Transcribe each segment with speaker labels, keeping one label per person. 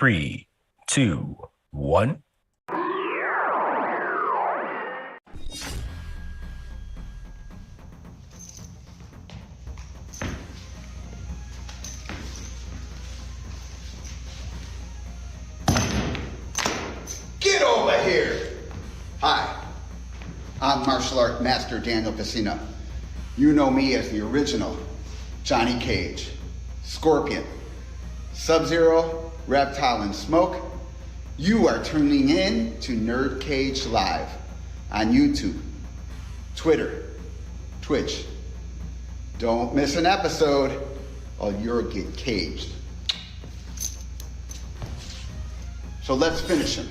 Speaker 1: 3, 2, 1.
Speaker 2: Get over here! Hi, I'm martial art master Daniel Casino. You know me as the original Johnny Cage, Scorpion, Sub-Zero, Reptile, and Smoke. You are tuning in to NerdCage Live on YouTube, Twitter, Twitch. Don't miss an episode or you'll get caged. So let's finish him.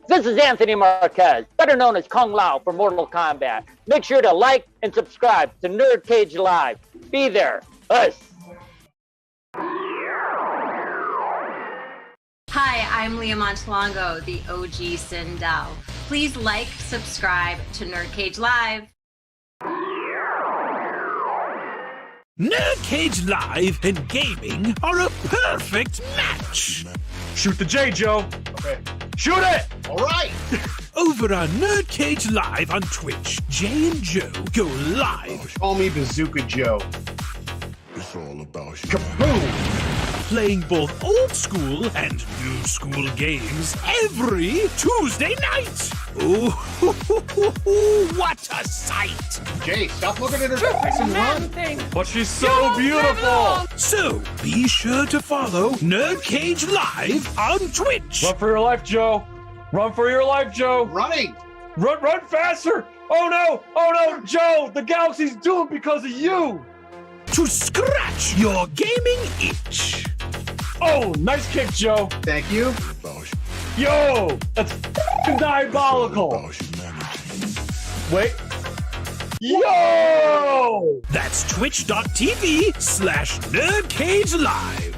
Speaker 3: This is Anthony Marquez, better known as Kung Lao for Mortal Kombat. Make sure to like and subscribe to NerdCage Live. Be there. Us.
Speaker 4: Hi, I'm Leah Montalongo, the OG Sindel. Please like, subscribe to NerdCage Live.
Speaker 5: NerdCage Live and gaming are a perfect match.
Speaker 6: Shoot the J, Joe. Okay. Shoot it! All right!
Speaker 5: Over on NerdCage Live on Twitch, Jay and Joe go live.
Speaker 6: Call me Bazooka Joe.
Speaker 7: It's all about you.
Speaker 6: Kaboom!
Speaker 5: Playing both old school and new school games every Tuesday night. Ooh, what a sight!
Speaker 6: Jay, stop looking at her face and run. But she's so beautiful!
Speaker 5: So be sure to follow NerdCage Live on Twitch.
Speaker 6: Run for your life, Joe. Run for your life, Joe.
Speaker 2: Running!
Speaker 6: Run faster! Oh no, Joe! The galaxy's doomed because of you!
Speaker 5: To scratch your gaming itch.
Speaker 6: Oh, nice kick, Joe.
Speaker 2: Thank you.
Speaker 6: Yo, that's f***ing diabolical. Wait. Yo!
Speaker 5: That's twitch.tv/NerdCage Live.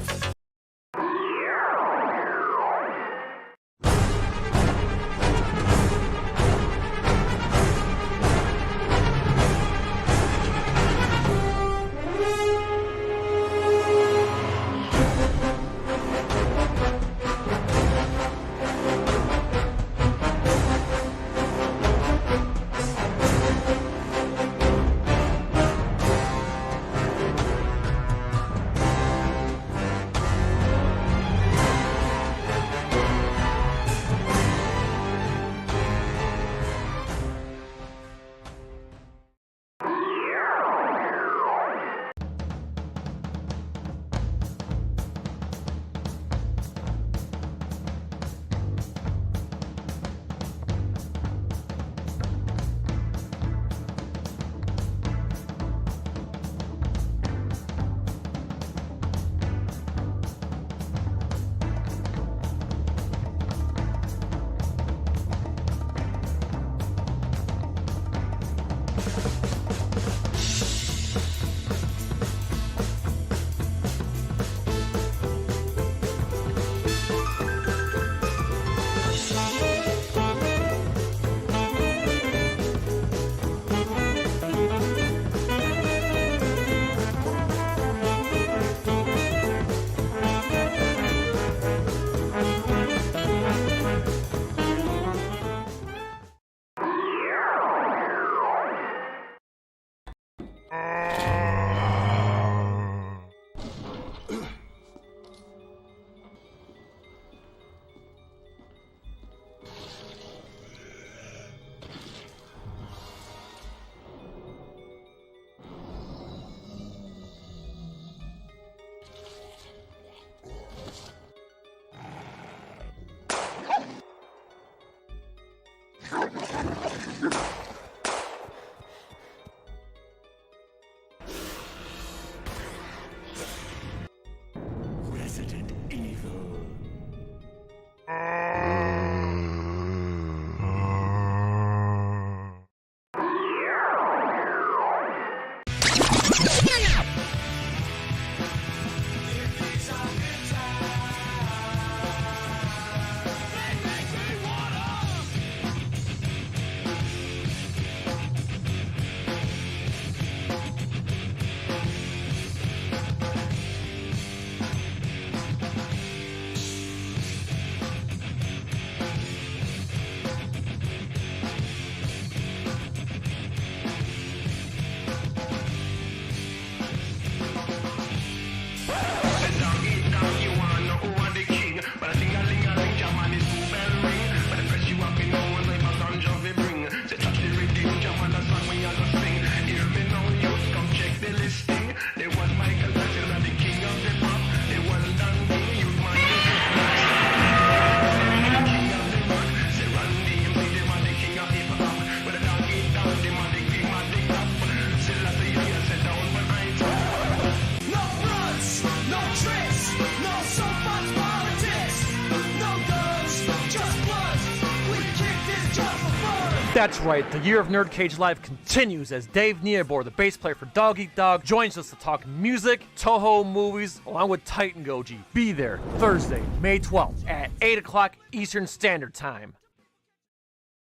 Speaker 8: That's right, the year of NerdCage Live continues as Dave Neabor, the bass player for Dog Eat Dog, joins us to talk music, Toho movies, along with Titan Goji. Be there Thursday, May 12th at 8 o'clock Eastern Standard Time.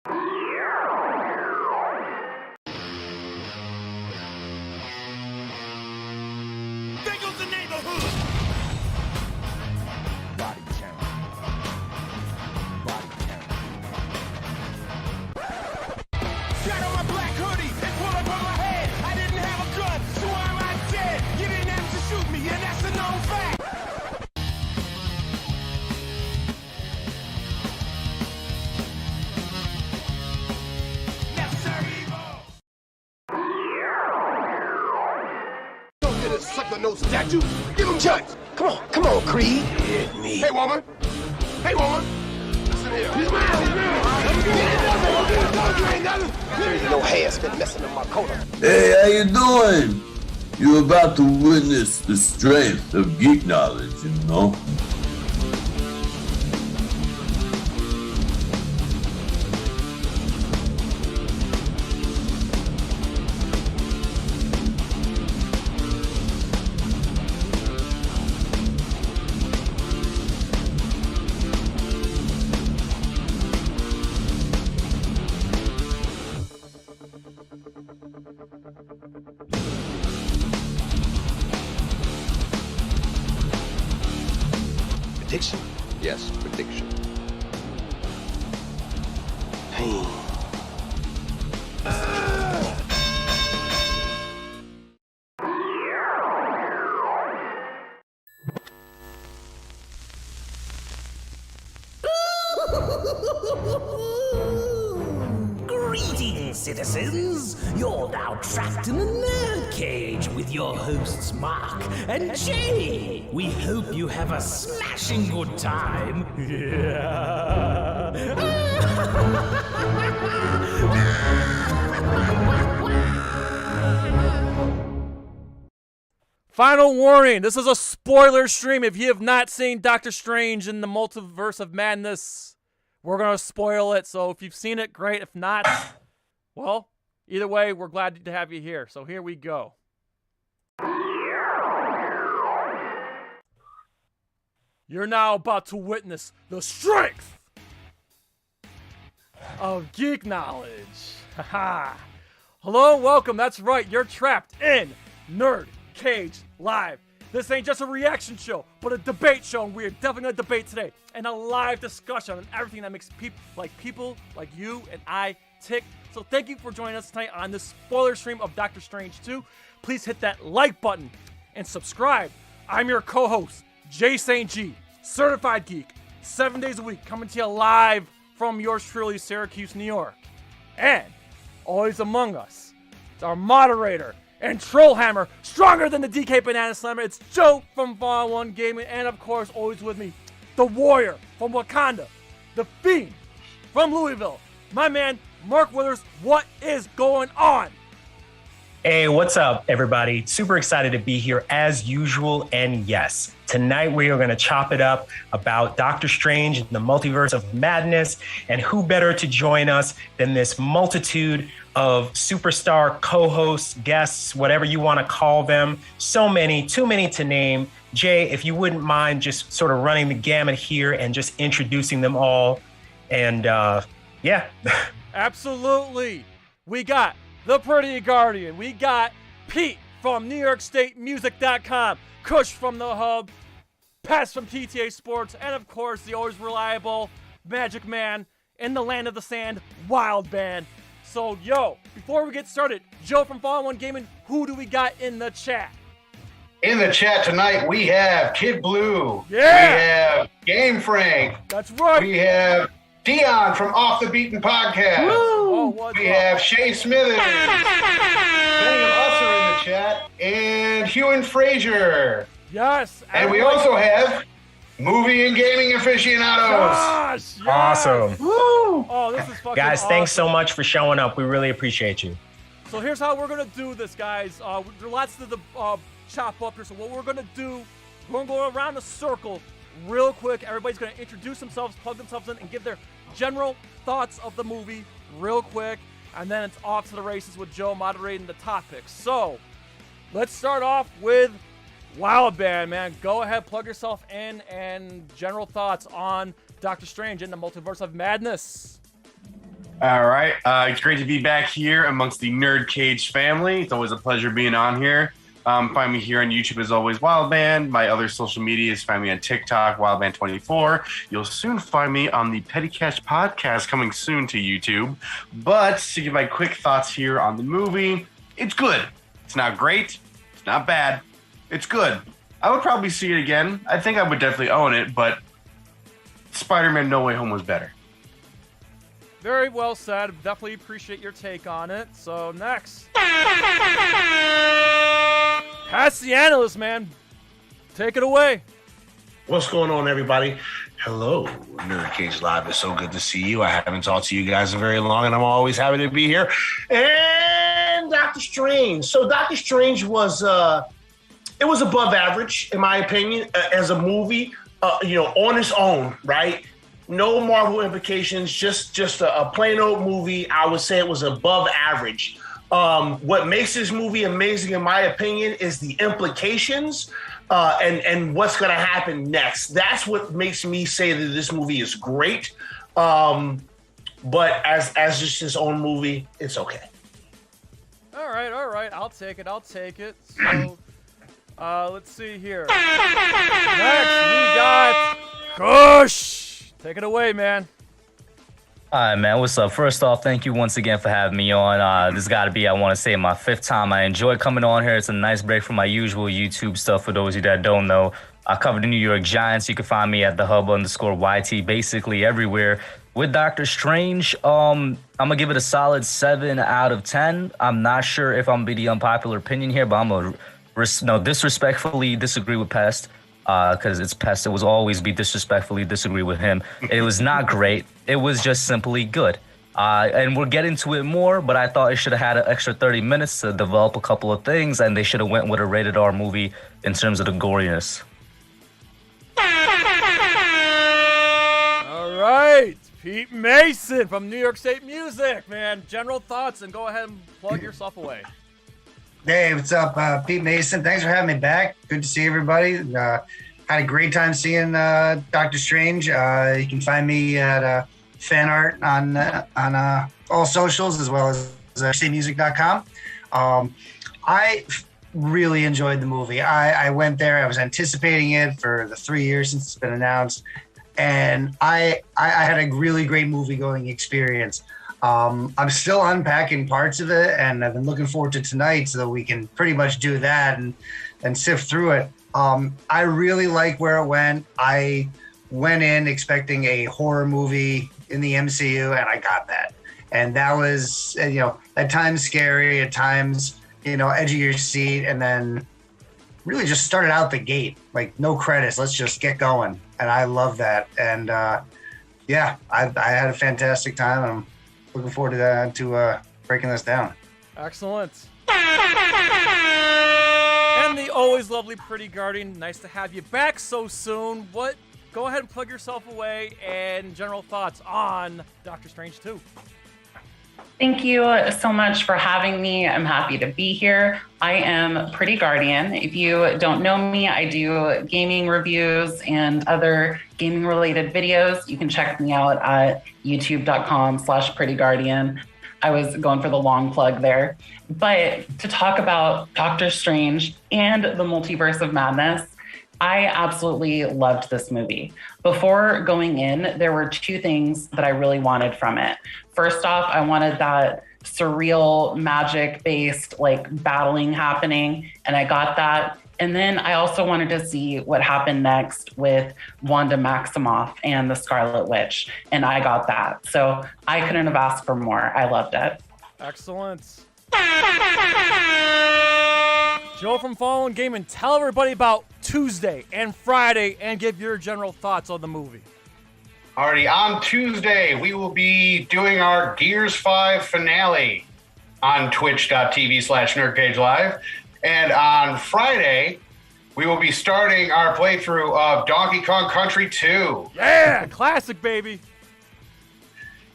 Speaker 5: There goes the neighborhood.
Speaker 1: Body count. Body count.
Speaker 5: Got on my black hoodie and pull up on my head. I didn't have a gun, so why am I dead? You didn't have to shoot me, and that's a known fact. Necessary evil.
Speaker 7: Don't get a sucker no statue. Give him chance.
Speaker 1: Come on, Creed. Hit me.
Speaker 7: Hey, woman. Hey, woman. Listen here. He's mine.
Speaker 1: There ain't no hands been messing in my corner.
Speaker 9: Hey, how you doing? You're about to witness the strength of geek knowledge, you know?
Speaker 1: Prediction?
Speaker 7: Yes, prediction.
Speaker 1: Pain.
Speaker 5: Greetings, citizens! You're now trapped in a nerd cage with your hosts Mark and Jay. We hope you have a smashing good time.
Speaker 8: Final warning, this is a spoiler stream. If you have not seen Doctor Strange in the Multiverse of Madness, we're going to spoil it. So if you've seen it, great. If not, well, either way, we're glad to have you here. So here we go. You're now about to witness the strength of geek knowledge. Haha. Hello and welcome. That's right. You're trapped in NerdCage Live. This ain't just a reaction show, but a debate show, and we're definitely going to debate today. And a live discussion on everything that makes people like you and I tick. So thank you for joining us tonight on this spoiler stream of Doctor Strange 2. Please hit that like button and subscribe. I'm your co-host, Jay St. G, certified geek, 7 days a week, coming to you live from yours truly, Syracuse, New York. And always among us, it's our moderator and Trollhammer, stronger than the DK Banana Slammer. It's Joe from Fall 1 Gaming, and of course, always with me, the Warrior from Wakanda, the Fiend from Louisville, my man, Mark Withers. What is going on?
Speaker 1: Hey, what's up, everybody? Super excited to be here as usual. And yes, tonight we are going to chop it up about Doctor Strange and the Multiverse of Madness. And who better to join us than this multitude of superstar co-hosts, guests, whatever you want to call them. So many, too many to name. Jay, if you wouldn't mind just sort of running the gamut here and just introducing them all. And yeah.
Speaker 8: Absolutely. We got the Pretty Guardian. We got Pete from NewYorkStateMusic.com, Kush from The Hub, Pest from PTA Sports, and of course, the always reliable Magic Man in the Land of the Sand, WilldBand. So, yo, before we get started, Joe from Fall 1 Gaming, who do we got in the chat?
Speaker 10: In the chat tonight, we have Kid Blue.
Speaker 8: Yeah.
Speaker 10: We have Game Frank.
Speaker 8: That's right.
Speaker 10: We have Dion from Off the Beaten Podcast.
Speaker 8: Oh,
Speaker 10: we have Shay Smithers. Many of us are in the chat. And Hugh and Frazier.
Speaker 8: Yes.
Speaker 10: And we also have Movie and Gaming Aficionados.
Speaker 8: Gosh, yes.
Speaker 1: Awesome.
Speaker 8: Woo. Oh, this is fucking
Speaker 1: Guys,
Speaker 8: awesome.
Speaker 1: thanks so much for showing up. We really appreciate you.
Speaker 8: So here's how we're going to do this, guys. There's lots to chop up here. So what we're going to do, we're going to go around the circle real quick. Everybody's going to introduce themselves, plug themselves in, and give their general thoughts of the movie real quick. And then it's off to the races with Joe moderating the topics. So let's start off with WilldBand, man. Go ahead, plug yourself in, and general thoughts on Doctor Strange in the Multiverse of Madness.
Speaker 11: All right. It's great to be back here amongst the NerdCage family. It's always a pleasure being on here. Find me here on YouTube as always, WilldBand. My other social medias, find me on TikTok, WilldBand24. You'll soon find me on the Petty Cash podcast coming soon to YouTube. But to give my quick thoughts here on the movie, it's good. It's not great. It's not bad. It's good. I would probably see it again. I think I would definitely own it, but Spider-Man No Way Home was better.
Speaker 8: Very well said. Definitely appreciate your take on it. So next, Pest the Analyst, man. Take it away.
Speaker 12: What's going on, everybody? Hello, NerdCage Live. It's so good to see you. I haven't talked to you guys in very long, and I'm always happy to be here. And Doctor Strange. So Doctor Strange was it was above average, in my opinion, as a movie. On its own, right? No Marvel implications, just a plain old movie. I would say it was above average. What makes this movie amazing, in my opinion, is the implications and what's going to happen next. That's what makes me say that this movie is great. But as just his own movie, it's okay.
Speaker 8: All right. I'll take it. So, let's see here. Next, we got Kush. Take it away, man.
Speaker 13: All right, man. What's up? First off, thank you once again for having me on. This got to be, I want to say, my 5th time. I enjoy coming on here. It's a nice break from my usual YouTube stuff. For those of you that don't know, I cover the New York Giants. You can find me at the @hub_YT, basically everywhere. With Doctor Strange, I'm going to give it a solid 7 out of 10. I'm not sure if I'm going to be the unpopular opinion here, but I'm going to disrespectfully disagree with Pest. Because it's Pest, it will always be disrespectfully disagree with him. It was not great. It was just simply good. And we'll get into it more, but I thought it should have had an extra 30 minutes to develop a couple of things, and they should have went with a rated R movie in terms of the goriness.
Speaker 8: All right, Pete Mason from New York State Music, man. General thoughts, and go ahead and plug yourself away.
Speaker 14: Hey, what's up? Pete Mason. Thanks for having me back. Good to see everybody. Had a great time seeing Doctor Strange. You can find me at fan art on all socials, as well as statemusic.com. I really enjoyed the movie. I went there. I was anticipating it for the 3 years since it's been announced. And I had a really great movie-going experience. I'm still unpacking parts of it, and I've been looking forward to tonight so that we can pretty much do that and sift through it. I really like where it went. I went in expecting a horror movie in the MCU, and I got that. And that was, at times scary, at times, edge of your seat, and then really just started out the gate, like no credits, let's just get going. And I love that. And I had a fantastic time. I'm looking forward to breaking this down.
Speaker 8: Excellent. And the always lovely Pretty Guardian. Nice to have you back so soon. Go ahead and plug yourself away and general thoughts on Doctor Strange 2.
Speaker 15: Thank you so much for having me. I'm happy to be here. I am Pretty Guardian. If you don't know me, I do gaming reviews and other gaming related videos. You can check me out at youtube.com/prettyguardian. I was going for the long plug there. But to talk about Doctor Strange and the Multiverse of Madness, I absolutely loved this movie. Before going in, there were 2 things that I really wanted from it. First off, I wanted that surreal, magic-based, battling happening, and I got that. And then I also wanted to see what happened next with Wanda Maximoff and the Scarlet Witch, and I got that. So I couldn't have asked for more. I loved it.
Speaker 8: Excellent. Joe from Fallen Gaming, tell everybody about Tuesday and Friday and give your general thoughts on the movie.
Speaker 10: Alrighty, on Tuesday, we will be doing our Gears 5 finale on twitch.tv/NerdCage Live. And on Friday, we will be starting our playthrough of Donkey Kong Country 2.
Speaker 8: Yeah, classic, baby.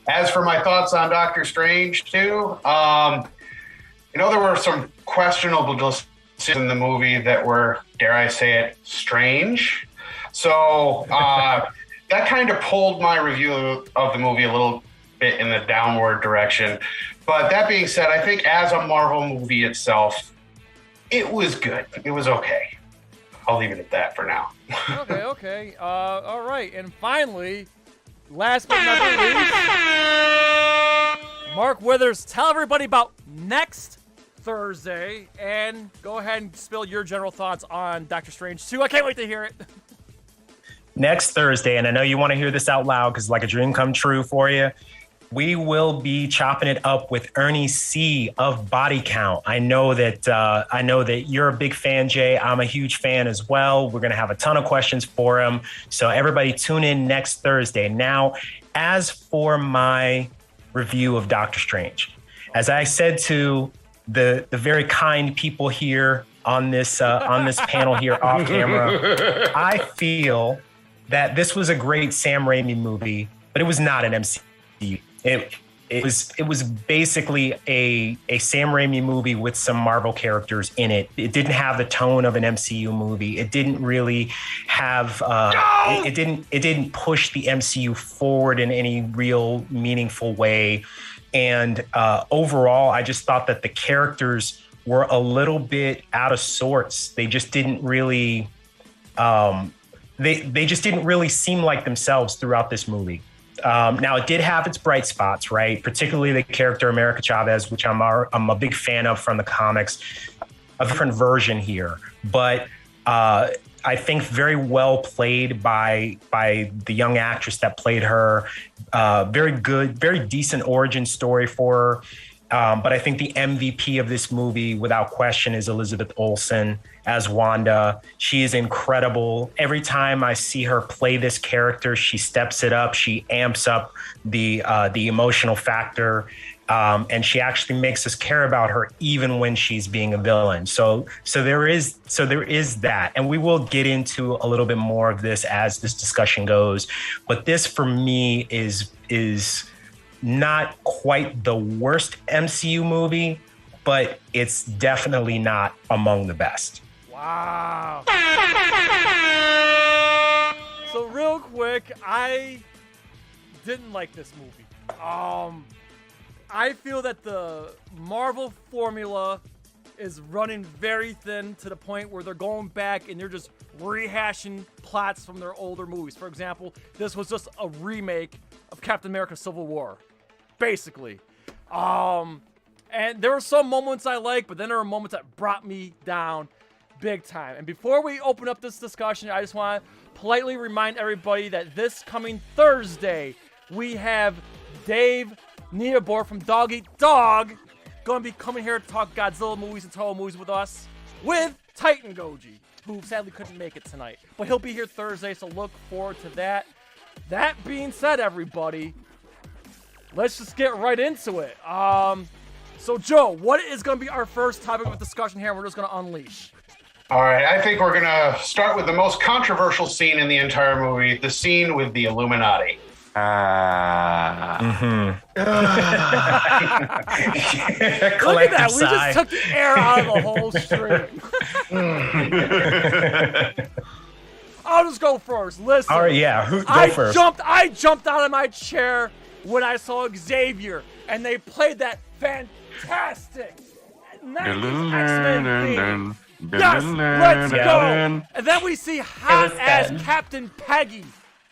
Speaker 10: As for my thoughts on Doctor Strange 2, there were some questionable decisions in the movie that were, dare I say it, strange. So that kind of pulled my review of the movie a little bit in the downward direction. But that being said, I think as a Marvel movie itself, it was good. It was okay. I'll leave it at that for now.
Speaker 8: Okay. All right. And finally, last but not least, Mark Withers, tell everybody about next Thursday and go ahead and spill your general thoughts on Doctor Strange 2. I can't wait to hear it.
Speaker 1: Next Thursday, and I know you want to hear this out loud because it's like a dream come true for you. We will be chopping it up with Ernie C of Body Count. I know that you're a big fan, Jay. I'm a huge fan as well. We're going to have a ton of questions for him. So everybody tune in next Thursday. Now, as for my review of Doctor Strange, as I said to the very kind people here on this panel here off camera, I feel that this was a great Sam Raimi movie, but it was not an MCU. It was basically a Sam Raimi movie with some Marvel characters in it. It didn't have the tone of an MCU movie. It didn't really have it didn't push the MCU forward in any real meaningful way. And overall, I just thought that the characters were a little bit out of sorts. They just didn't really they just didn't really seem like themselves throughout this movie. Now, it did have its bright spots, right? Particularly the character America Chavez, which I'm a big fan of from the comics, a different version here. But I think very well played by the young actress that played her. Very good, very decent origin story for her. But I think the MVP of this movie, without question, is Elizabeth Olsen as Wanda. She is incredible. Every time I see her play this character, she steps it up. She amps up the emotional factor, and she actually makes us care about her even when she's being a villain. So there is that, and we will get into a little bit more of this as this discussion goes. But this, for me, is not quite the worst MCU movie, but it's definitely not among the best.
Speaker 8: Wow. So real quick, I didn't like this movie. I feel that the Marvel formula is running very thin to the point where they're going back and they're just rehashing plots from their older movies. For example, this was just a remake of Captain America Civil War, basically. And there were some moments I liked, but then there were moments that brought me down big time. And before we open up this discussion, I just want to politely remind everybody that this coming Thursday, we have Dave Neabor from Dog Eat Dog going to be coming here to talk Godzilla movies and Toho movies with us, with Titan Goji, who sadly couldn't make it tonight. But he'll be here Thursday, so look forward to that. That being said, everybody, let's just get right into it. So Joe, what is going to be our first topic of discussion here? We're just going to unleash.
Speaker 10: All right, I think we're going to start with the most controversial scene in the entire movie, the scene with the Illuminati.
Speaker 8: Look at that, we just took the air out of the whole stream. I'll just go first. Listen.
Speaker 1: All right, yeah, go first.
Speaker 8: I jumped out of my chair when I saw Xavier, and they played that fantastic 90s X-Men theme. Yes, let's go. And then we see hot-ass Captain Peggy.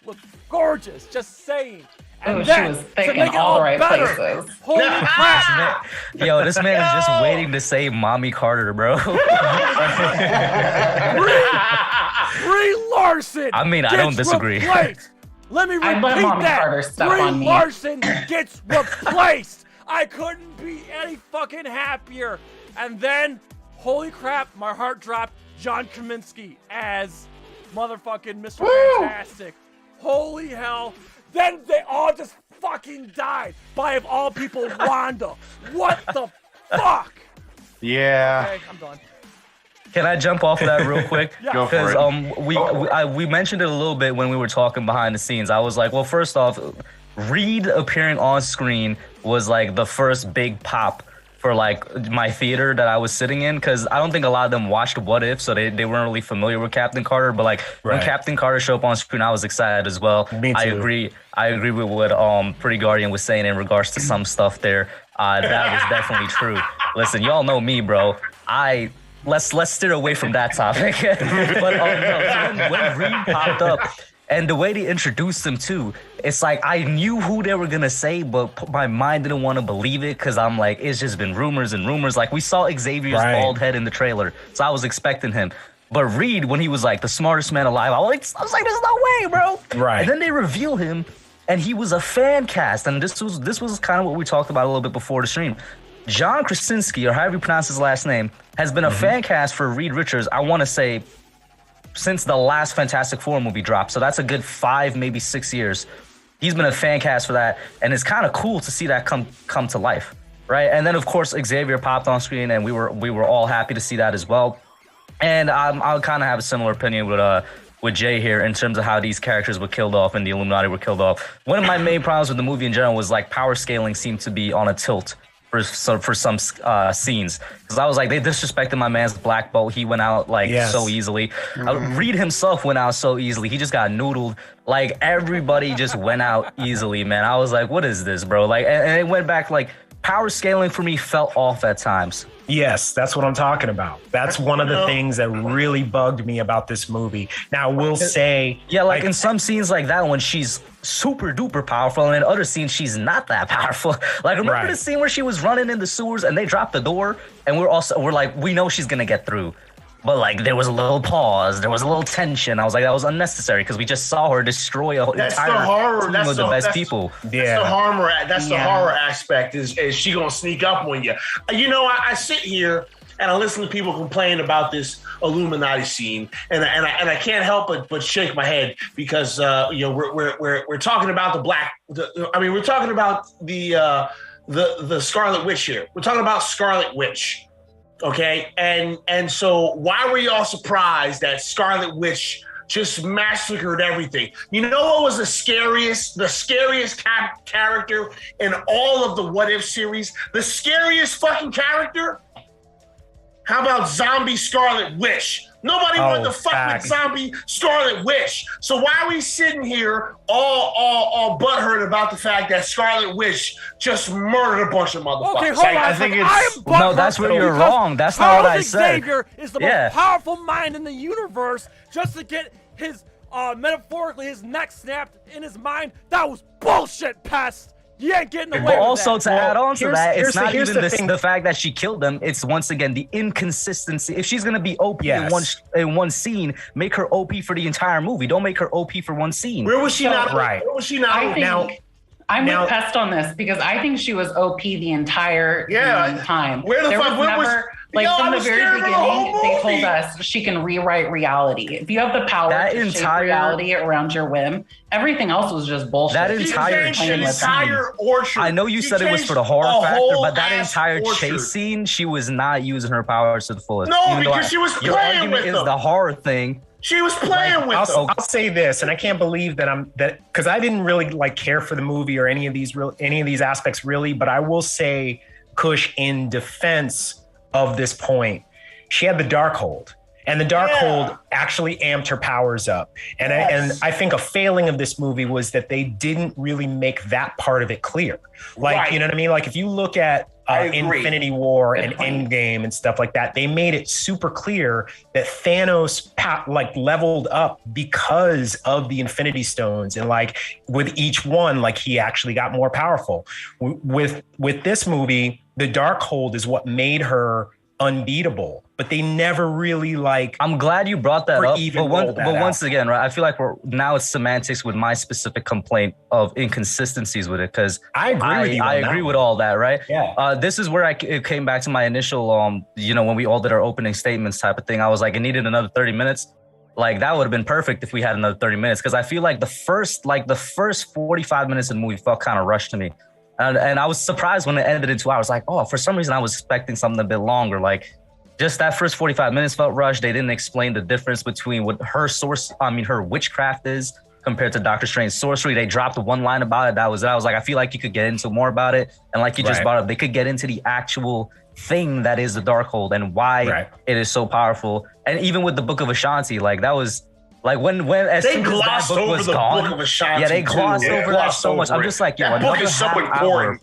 Speaker 8: Look gorgeous, just saying. And then,
Speaker 15: she was thick in all the right places.
Speaker 8: Holy crap.
Speaker 13: Yo, this man is just waiting to say Mommy Carter, bro.
Speaker 8: Brie Larson.
Speaker 13: I mean, I don't disagree.
Speaker 8: Replaced. Let me repeat that. Brie Larson gets replaced. I couldn't be any fucking happier. And then, holy crap, my heart dropped. John Krasinski as motherfucking Mr. Fantastic. Holy hell. Then they all just fucking died by, of all people, Wanda. What the fuck?
Speaker 11: Yeah.
Speaker 8: Okay, I'm done.
Speaker 13: Can I jump off of that real quick?
Speaker 11: Go for
Speaker 13: Because we mentioned it a little bit when we were talking behind the scenes. I was like, well, first off, Reed appearing on screen was like the first big pop for like my theater that I was sitting in, because I don't think a lot of them watched What If, so they weren't really familiar with Captain Carter. But like when Captain Carter showed up on screen, I was excited as well.
Speaker 1: Me too.
Speaker 13: I agree with what Pretty Guardian was saying in regards to some stuff there. That was definitely true. Listen, y'all know me, bro. Let's steer away from that topic. But no, so when Reed popped up, and the way they introduced him too, it's like I knew who they were gonna say, but my mind didn't want to believe it, because I'm like, it's just been rumors and rumors. Like we saw Xavier's bald head in the trailer, so I was expecting him. But Reed, when he was like the smartest man alive, I was like, there's no way, bro. Right. And then they reveal him, and he was a fan cast, and this was kind of what we talked about a little bit before the stream. John Krasinski, or however you pronounce his last name, has been a fan cast for Reed Richards, I want to say, since the last Fantastic Four movie dropped. So that's a good 5, maybe 6 years. He's been a fan cast for that, and it's kind of cool to see that come to life, right? And then of course Xavier popped on screen, and we were all happy to see that as well. And I'll kind of have a similar opinion with Jay here in terms of how these characters were killed off and the Illuminati were killed off. One of my main problems with the movie in general was like power scaling seemed to be on a tilt for some scenes, because I was like, they disrespected my man's black belt. He went out like so easily. Reed himself went out so easily. He just got noodled. Like everybody just went out easily, man. I was like, what is this, bro? Like, and it went back, like power scaling for me felt off at times.
Speaker 1: Yes, that's what I'm talking about. That's one of the things that really bugged me about this movie. Now, I will say...
Speaker 13: Yeah, like in some scenes like that one, she's super duper powerful, and in other scenes, she's not that powerful. Like, remember the scene where she was running in the sewers and they dropped the door? And we're like, we know she's going to get through. But like, there was a little pause. There was a little tension. I was like, that was unnecessary, because we just saw her destroy an entire
Speaker 12: horror.
Speaker 13: team of the best people.
Speaker 12: That's the horror. That's the horror aspect. Is she gonna sneak up on you? You know, I sit here and I listen to people complain about this Illuminati scene, and I can't help but shake my head, because you know, we're talking about we're talking about the Scarlet Witch here. We're talking about Scarlet Witch. Okay, and so why were y'all surprised that Scarlet Witch just massacred everything? You know what was the scariest character in all of the What If series? The scariest fucking character? How about zombie Scarlet Witch? Nobody wanted to fuck with zombie Scarlet Witch. So why are we sitting here all butthurt about the fact that Scarlet Witch just murdered a bunch of motherfuckers?
Speaker 8: Okay, hold on.
Speaker 13: I think no, that's where you're wrong. That's not what I said.
Speaker 8: Xavier is the most powerful mind in the universe. Just to get his, metaphorically, his neck snapped in his mind, that was bullshit, Pest. You ain't getting away with that.
Speaker 13: But also to add on to that, it's not even the fact that she killed them. It's once again the inconsistency. If she's gonna be OP in one scene, make her OP for the entire movie. Don't make her OP for one scene.
Speaker 12: Where was she not right? Where was she not?
Speaker 15: I'm with Pest on this, because I think she was OP the entire time.
Speaker 12: Where the fuck was?
Speaker 15: Like from the very beginning, they told us she can rewrite reality. If you have the power to shape reality around your whim, everything else was just bullshit.
Speaker 13: That entire
Speaker 12: orchard.
Speaker 13: I know you said it was for the horror factor, but that entire chase scene, she was not using her powers to the fullest.
Speaker 12: No, because she was playing with them.
Speaker 13: Your argument is the horror thing.
Speaker 12: She was playing with them.
Speaker 1: I'll say this, and I can't believe that because I didn't really care for the movie or any of these aspects really, but I will say, Kush, in defense of this point, she had the Darkhold, and the Darkhold actually amped her powers up. And I think a failing of this movie was that they didn't really make that part of it clear. Like, you know what I mean? Like if you look at Infinity War and Endgame and stuff like that, they made it super clear that Thanos leveled up because of the Infinity Stones, and like with each one, like he actually got more powerful. With this movie, the Darkhold is what made her unbeatable, but they never really I'm glad you brought that up. But once again, right, I feel like now it's semantics with my specific complaint of inconsistencies with it, because I agree with you. I agree with all that, right? Yeah. This is where it came back to my initial, when we all did our opening statements type of thing. I was like, it needed another 30 minutes. Like that would have been perfect if we had another 30 minutes, because I feel like the first 45 minutes of the movie felt kind of rushed to me. And I was surprised when it ended in 2 hours. Like, for some reason I was expecting something a bit longer. Like,
Speaker 13: just that first 45 minutes felt rushed. They didn't explain the difference between what her witchcraft is compared to Doctor Strange's sorcery. They dropped one line about it. That was it. I was like, I feel like you could get into more about it. And like you just brought up, they could get into the actual thing that is the Darkhold and why it is so powerful. And even with the Book of Ashanti, like that was like when as
Speaker 12: they
Speaker 13: soon as
Speaker 12: glossed
Speaker 13: that book
Speaker 12: over
Speaker 13: was
Speaker 12: the
Speaker 13: gone,
Speaker 12: Book of Ashanti.
Speaker 13: yeah, they glossed
Speaker 12: too.
Speaker 13: over that so much. I'm just like, yo,
Speaker 12: that book is so important.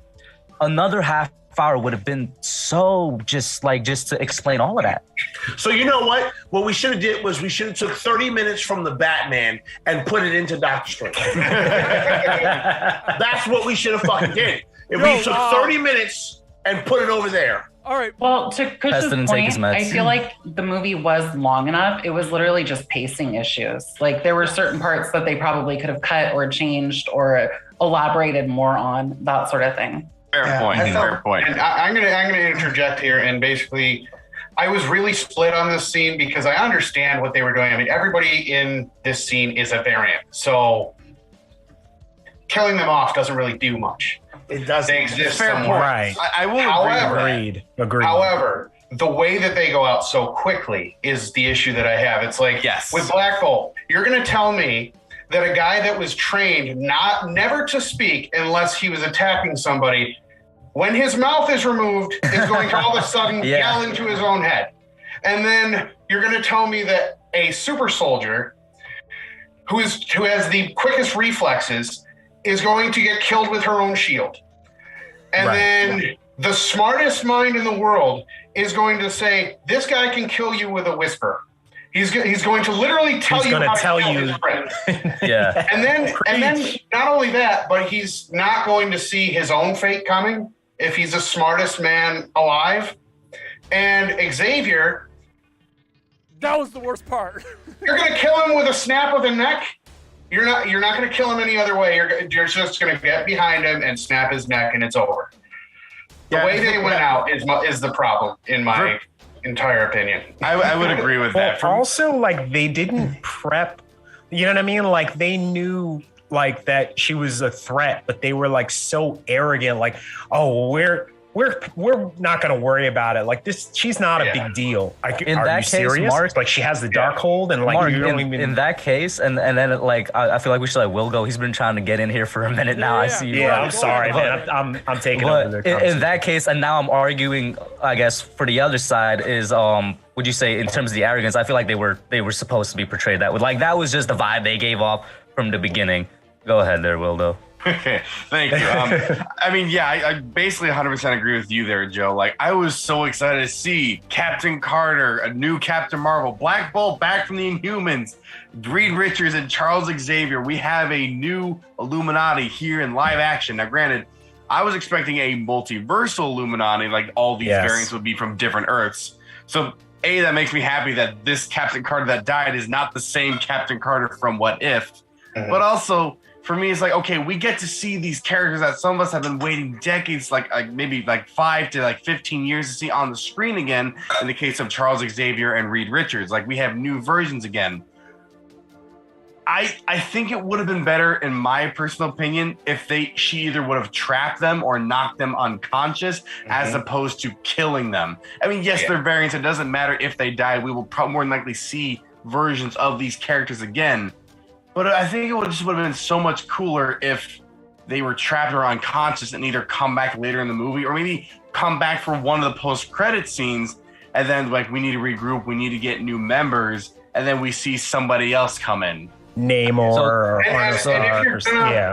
Speaker 13: Another half hour would have been so just to explain all of that.
Speaker 12: So you know what? What we should have did was we should have took 30 minutes from the Batman and put it into Doctor Strange. That's what we should have fucking did. If we took 30 minutes and put it over there.
Speaker 8: All right.
Speaker 15: Well, to Kush's
Speaker 13: didn't take his
Speaker 15: point,
Speaker 13: meds.
Speaker 15: I feel like the movie was long enough. It was literally just pacing issues. Like there were certain parts that they probably could have cut or changed or elaborated more on, that sort of thing.
Speaker 11: Fair point.
Speaker 10: And I'm gonna interject here, and basically, I was really split on this scene because I understand what they were doing. I mean, everybody in this scene is a variant, so killing them off doesn't really do much.
Speaker 12: It doesn't.
Speaker 10: They exist
Speaker 12: Fair
Speaker 10: somewhere.
Speaker 1: Right.
Speaker 11: I will
Speaker 1: Agreed.
Speaker 10: However, the way that they go out so quickly is the issue that I have. It's like with Black Bolt, you're going to tell me that a guy that was trained never to speak unless he was attacking somebody, when his mouth is removed, is going to all of a sudden yell into his own head. And then you're going to tell me that a super soldier who has the quickest reflexes is going to get killed with her own shield. And then the smartest mind in the world is going to say, this guy can kill you with a whisper. He's going to literally tell you how to kill his friend.
Speaker 13: Yeah.
Speaker 10: And then not only that, but he's not going to see his own fate coming if he's the smartest man alive. And Xavier,
Speaker 8: that was the worst part.
Speaker 10: You're going to kill him with a snap of the neck. You're not going to kill him any other way. You're just going to get behind him and snap his neck, and it's over. The way they went out is the problem, in my entire opinion.
Speaker 11: I would agree with that.
Speaker 1: Well, also, like, they didn't prep. You know what I mean? Like, they knew like that she was a threat, but they were like so arrogant. Like, oh, we're not going to worry about it. Like this, she's not a big deal.
Speaker 13: In
Speaker 1: are
Speaker 13: that
Speaker 1: you
Speaker 13: case,
Speaker 1: serious?
Speaker 13: Mark,
Speaker 1: like she has the Darkhold, and like
Speaker 13: Mark,
Speaker 1: you don't even.
Speaker 13: In that case, and then like I feel like we should let Will go. He's been trying to get in here for a minute now. I see you.
Speaker 1: Yeah, I'm sorry, man. I'm taking over their
Speaker 13: in that case, and now I'm arguing. I guess for the other side is would you say in terms of the arrogance? I feel like they were supposed to be portrayed that way. Like that was just the vibe they gave off from the beginning. Go ahead there, Wildo.
Speaker 11: Okay, thank you. I mean, yeah, I basically 100% agree with you there, Joe. Like, I was so excited to see Captain Carter, a new Captain Marvel, Black Bolt back from the Inhumans, Reed Richards and Charles Xavier. We have a new Illuminati here in live action. Now, granted, I was expecting a multiversal Illuminati, like all these variants would be from different Earths. So, A, that makes me happy that this Captain Carter that died is not the same Captain Carter from What If, but also, for me, it's like, okay, we get to see these characters that some of us have been waiting decades, like maybe like 5 to 15 years to see on the screen again. In the case of Charles Xavier and Reed Richards, like we have new versions again. I think it would have been better, in my personal opinion, if she either would have trapped them or knocked them unconscious, as opposed to killing them. I mean, yes, they're variants. It doesn't matter if they die. We will probably more than likely see versions of these characters again. But I think it would have been so much cooler if they were trapped or unconscious and either come back later in the movie or maybe come back for one of the post-credit scenes and then like we need to regroup, we need to get new members, and then we see somebody else come in.
Speaker 1: Namor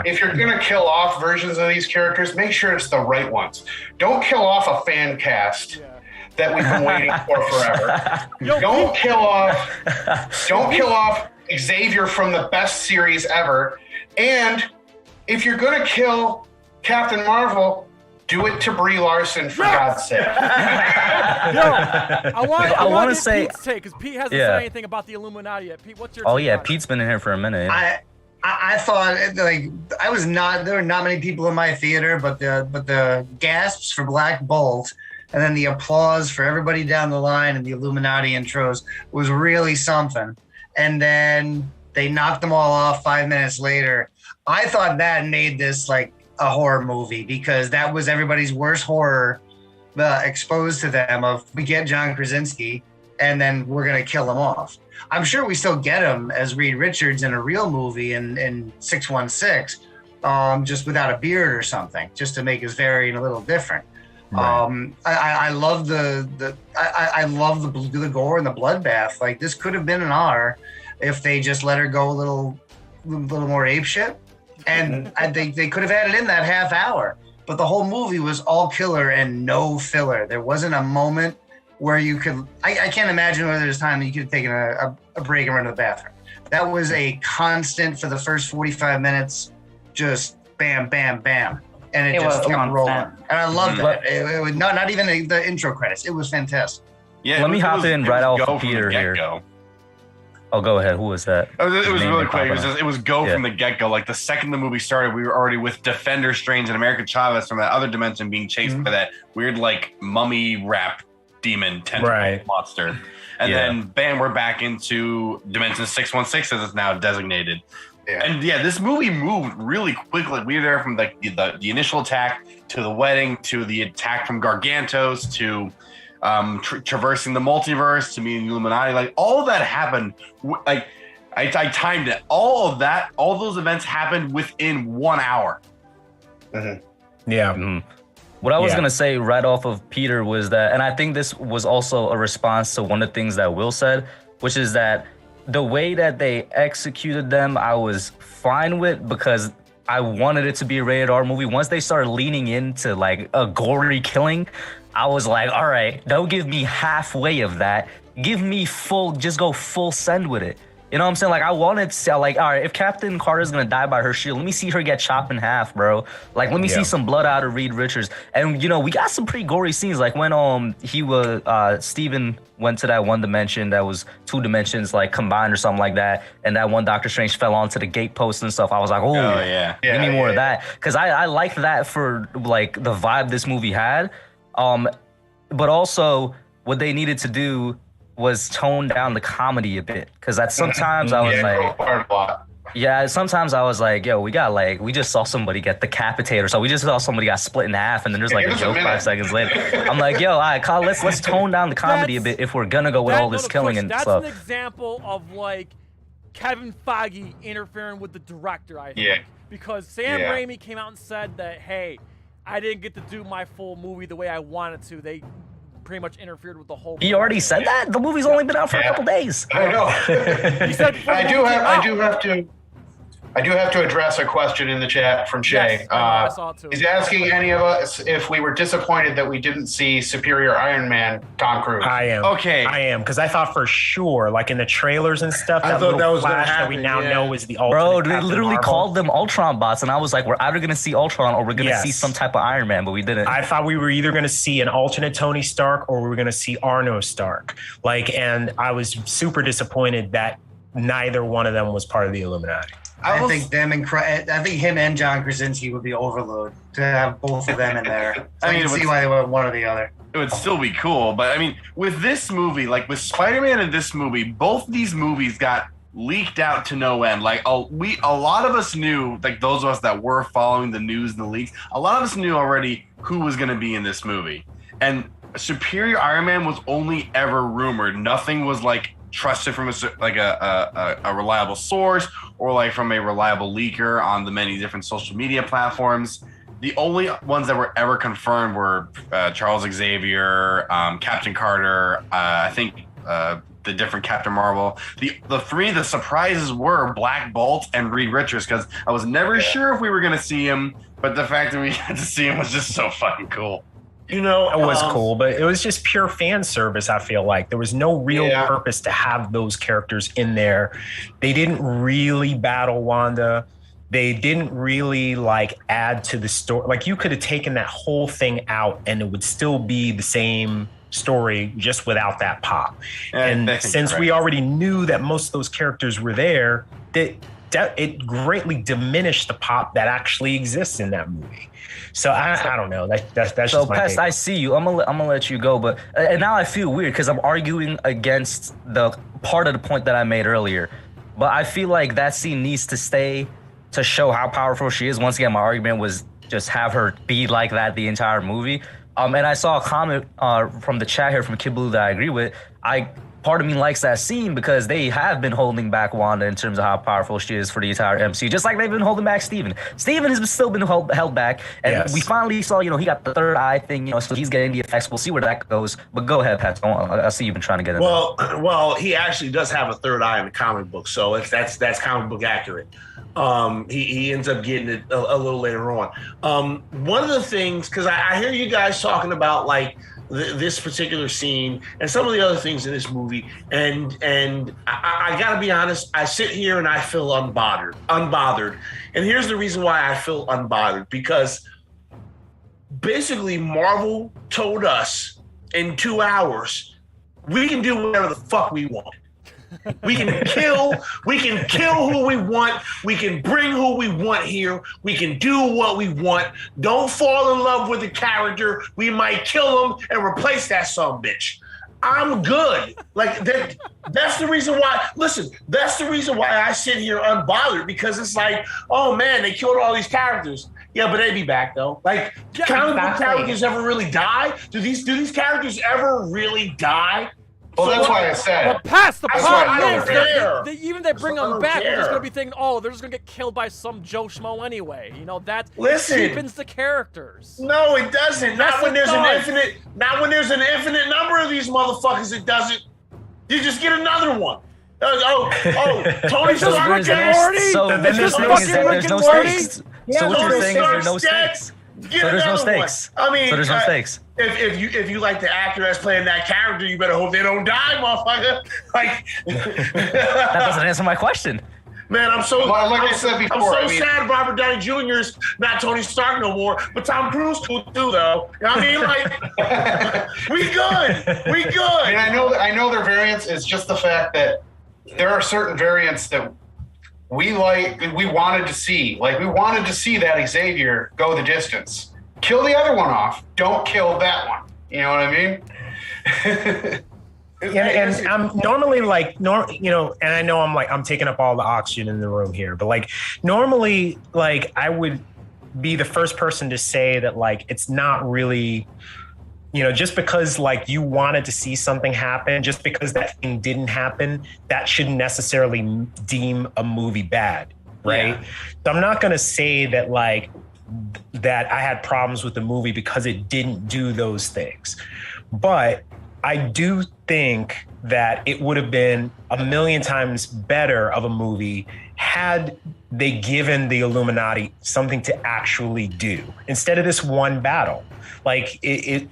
Speaker 10: if you're gonna kill off versions of these characters, make sure it's the right ones. Don't kill off a fan cast that we've been waiting for forever. Don't kill off Xavier from the best series ever. And if you're gonna kill Captain Marvel, do it to Brie Larson, for God's sake.
Speaker 8: I want to say Pete's take, because Pete hasn't said anything about the Illuminati yet. Pete, what's your take?
Speaker 13: Oh yeah, Pete's been in here for a minute.
Speaker 14: I thought there were not many people in my theater, but the gasps for Black Bolt and then the applause for everybody down the line and the Illuminati intros was really something. And then they knocked them all off 5 minutes later. I thought that made this like a horror movie, because that was everybody's worst horror exposed to them of we get John Krasinski and then we're going to kill him off. I'm sure we still get him as Reed Richards in a real movie in 616, just without a beard or something, just to make his variant a little different. Right. I love I love the gore and the bloodbath. Like, this could have been an R if they just let her go a little more apeshit, and I think they could have added in that half hour. But the whole movie was all killer and no filler. There wasn't a moment where you could. I can't imagine whether there's time that you could have taken a break and run to the bathroom. That was a constant for the first 45 minutes, just bam, bam, bam. And it just kept rolling. And I love that. It was not even the intro credits. It was fantastic.
Speaker 13: Yeah. Let me hop in right off of Peter here. Oh, go ahead. Who was that?
Speaker 11: It was really quick. It was from the get-go. Like, the second the movie started, we were already with Defender Strange and America Chavez from that other dimension being chased by that weird, like, mummy wrap demon tentacle monster. And then, bam, we're back into Dimension 616 as it's now designated. Yeah. And this movie moved really quickly. We were there from the initial attack to the wedding to the attack from Gargantos to traversing the multiverse to meeting the Illuminati. Like, all of that happened. Like, I timed it. All those events happened within 1 hour.
Speaker 1: Mm-hmm. Yeah.
Speaker 13: Mm-hmm. What I was going to say right off of Peter was that, and I think this was also a response to one of the things that Will said, which is that the way that they executed them, I was fine with, because I wanted it to be a rated R movie. Once they started leaning into like a gory killing, I was like, all right, don't give me halfway of that. Give me just go full send with it. You know what I'm saying? Like, I wanted to, like, all right, if Captain Carter's gonna die by her shield, let me see her get chopped in half, bro. Like, let me see some blood out of Reed Richards. And, you know, we got some pretty gory scenes. Like, when Steven went to that one dimension that was 2 dimensions, like, combined or something like that, and that one Doctor Strange fell onto the gatepost and stuff, I was like, give me more of that. Because I liked that for, like, the vibe this movie had. But also, what they needed to do was tone down the comedy a bit, because sometimes I was sometimes I was like, yo, we just saw somebody get decapitated, or so we just saw somebody got split in half, and then there's like a joke 5 seconds later. I'm like, yo, all right, Kyle, let's tone down the comedy a bit if we're gonna go with all this killing and stuff.
Speaker 8: That's an example of like Kevin Feige interfering with the director, I think. Because Sam Raimi came out and said that, hey, I didn't get to do my full movie the way I wanted to. They pretty much interfered with the whole movie.
Speaker 13: He already said that? The movie's only been out for a couple days.
Speaker 10: I know.
Speaker 8: He said
Speaker 10: I do have to address a question in the chat from Shay.
Speaker 8: Yes,
Speaker 10: he's asking any of us if we were disappointed that we didn't see Superior Iron Man Tom Cruise.
Speaker 1: I am.
Speaker 11: Okay.
Speaker 1: I am, because I thought for sure, like in the trailers and stuff, that was flash that we now know is the ultimate.
Speaker 13: Bro, they
Speaker 1: Captain
Speaker 13: literally
Speaker 1: Marvel.
Speaker 13: called them Ultron bots, and I was like, we're either going to see Ultron or we're going to see some type of Iron Man, but we didn't.
Speaker 1: I thought we were either going to see an alternate Tony Stark or we were going to see Arno Stark. And I was super disappointed that neither one of them was part of the Illuminati.
Speaker 14: I think him and John Krasinski would be overload to have both of them in there. So I can see why they went one or the other.
Speaker 11: It would still be cool, but I mean, with this movie, like with Spider-Man and this movie, both these movies got leaked out to no end. Like a lot of us knew, like those of us that were following the news and the leaks, a lot of us knew already who was going to be in this movie. And Superior Iron Man was only ever rumored. Nothing was like trusted from a reliable source or like from a reliable leaker on the many different social media platforms. The only ones that were ever confirmed were Charles Xavier, Captain Carter, I think the different Captain Marvel. The surprises were Black Bolt and Reed Richards, because I was never sure if we were going to see him, but the fact that we had to see him was just so fucking cool.
Speaker 1: You know, it was cool, but it was just pure fan service, I feel like. There was no real purpose to have those characters in there. They didn't really battle Wanda. They didn't really add to the story. Like, you could have taken that whole thing out and it would still be the same story just without that pop. And since we already knew that most of those characters were there, it greatly diminished the pop that actually exists in that movie. So I don't know. That's
Speaker 13: so
Speaker 1: just my
Speaker 13: Pest,
Speaker 1: take.
Speaker 13: I see you. I'm gonna let you go, but and now I feel weird because I'm arguing against the part of the point that I made earlier. But I feel like that scene needs to stay to show how powerful she is. Once again, my argument was just have her be like that the entire movie. And I saw a comment from the chat here from Kid Blue that I agree with. Part of me likes that scene because they have been holding back Wanda in terms of how powerful she is for the entire MCU, just like they've been holding back Steven. Steven has still been held back, and we finally saw, he got the third eye thing, so he's getting the effects. We'll see where that goes. But go ahead, Pat. I see you've been trying to get in.
Speaker 12: Well, he actually does have a third eye in the comic book, so that's comic book accurate. He ends up getting it a little later on. One of the things, because I hear you guys talking about like this particular scene and some of the other things in this movie, and I gotta be honest, I sit here and I feel unbothered. And here's the reason why I feel unbothered, because basically Marvel told us in 2 hours we can do whatever the fuck we want. We can kill who we want. We can bring who we want here. We can do what we want. Don't fall in love with the character. We might kill him and replace that son bitch. I'm good. Like that's the reason why. Listen, that's the reason why I sit here unbothered, because it's like, oh man, they killed all these characters. Yeah, but they be back though. Like, comic book characters ever really die? Do these characters ever really die?
Speaker 10: Well, that's why I said.
Speaker 8: But past the problem is,
Speaker 12: even
Speaker 8: they bring them back, they're just gonna be thinking, oh, they're just gonna get killed by some Joe Schmo anyway. That cheapens the characters.
Speaker 12: No, it doesn't. Not when there's an infinite number of these motherfuckers. It doesn't. You just get another one. Tony Stark already.
Speaker 13: So then there's no stakes. So what you're saying is there's no stakes. So there's no stakes.
Speaker 12: I mean,
Speaker 13: so there's no stakes.
Speaker 12: If you like the actor that's playing that character, you better hope they don't die, motherfucker. Like
Speaker 13: that doesn't answer my question.
Speaker 12: Man, I'm so
Speaker 10: like I said before,
Speaker 12: I'm so sad Robert Downey Jr. is not Tony Stark no more, but Tom Cruise cool too, though. You know what I mean? Like, we good.
Speaker 10: I mean, I know their variants is just the fact that there are certain variants that we wanted to see. Like, we wanted to see that Xavier go the distance. Kill the other one off. Don't kill that one. You know what I mean?
Speaker 1: And I'm normally like, and I know I'm taking up all the oxygen in the room here, but like normally, like I would be the first person to say that like it's not really, just because like you wanted to see something happen, just because that thing didn't happen, that shouldn't necessarily deem a movie bad, right? Yeah. So I'm not gonna say that like that I had problems with the movie because it didn't do those things, but I do think that it would have been a million times better of a movie had they given the Illuminati something to actually do instead of this one battle. Like it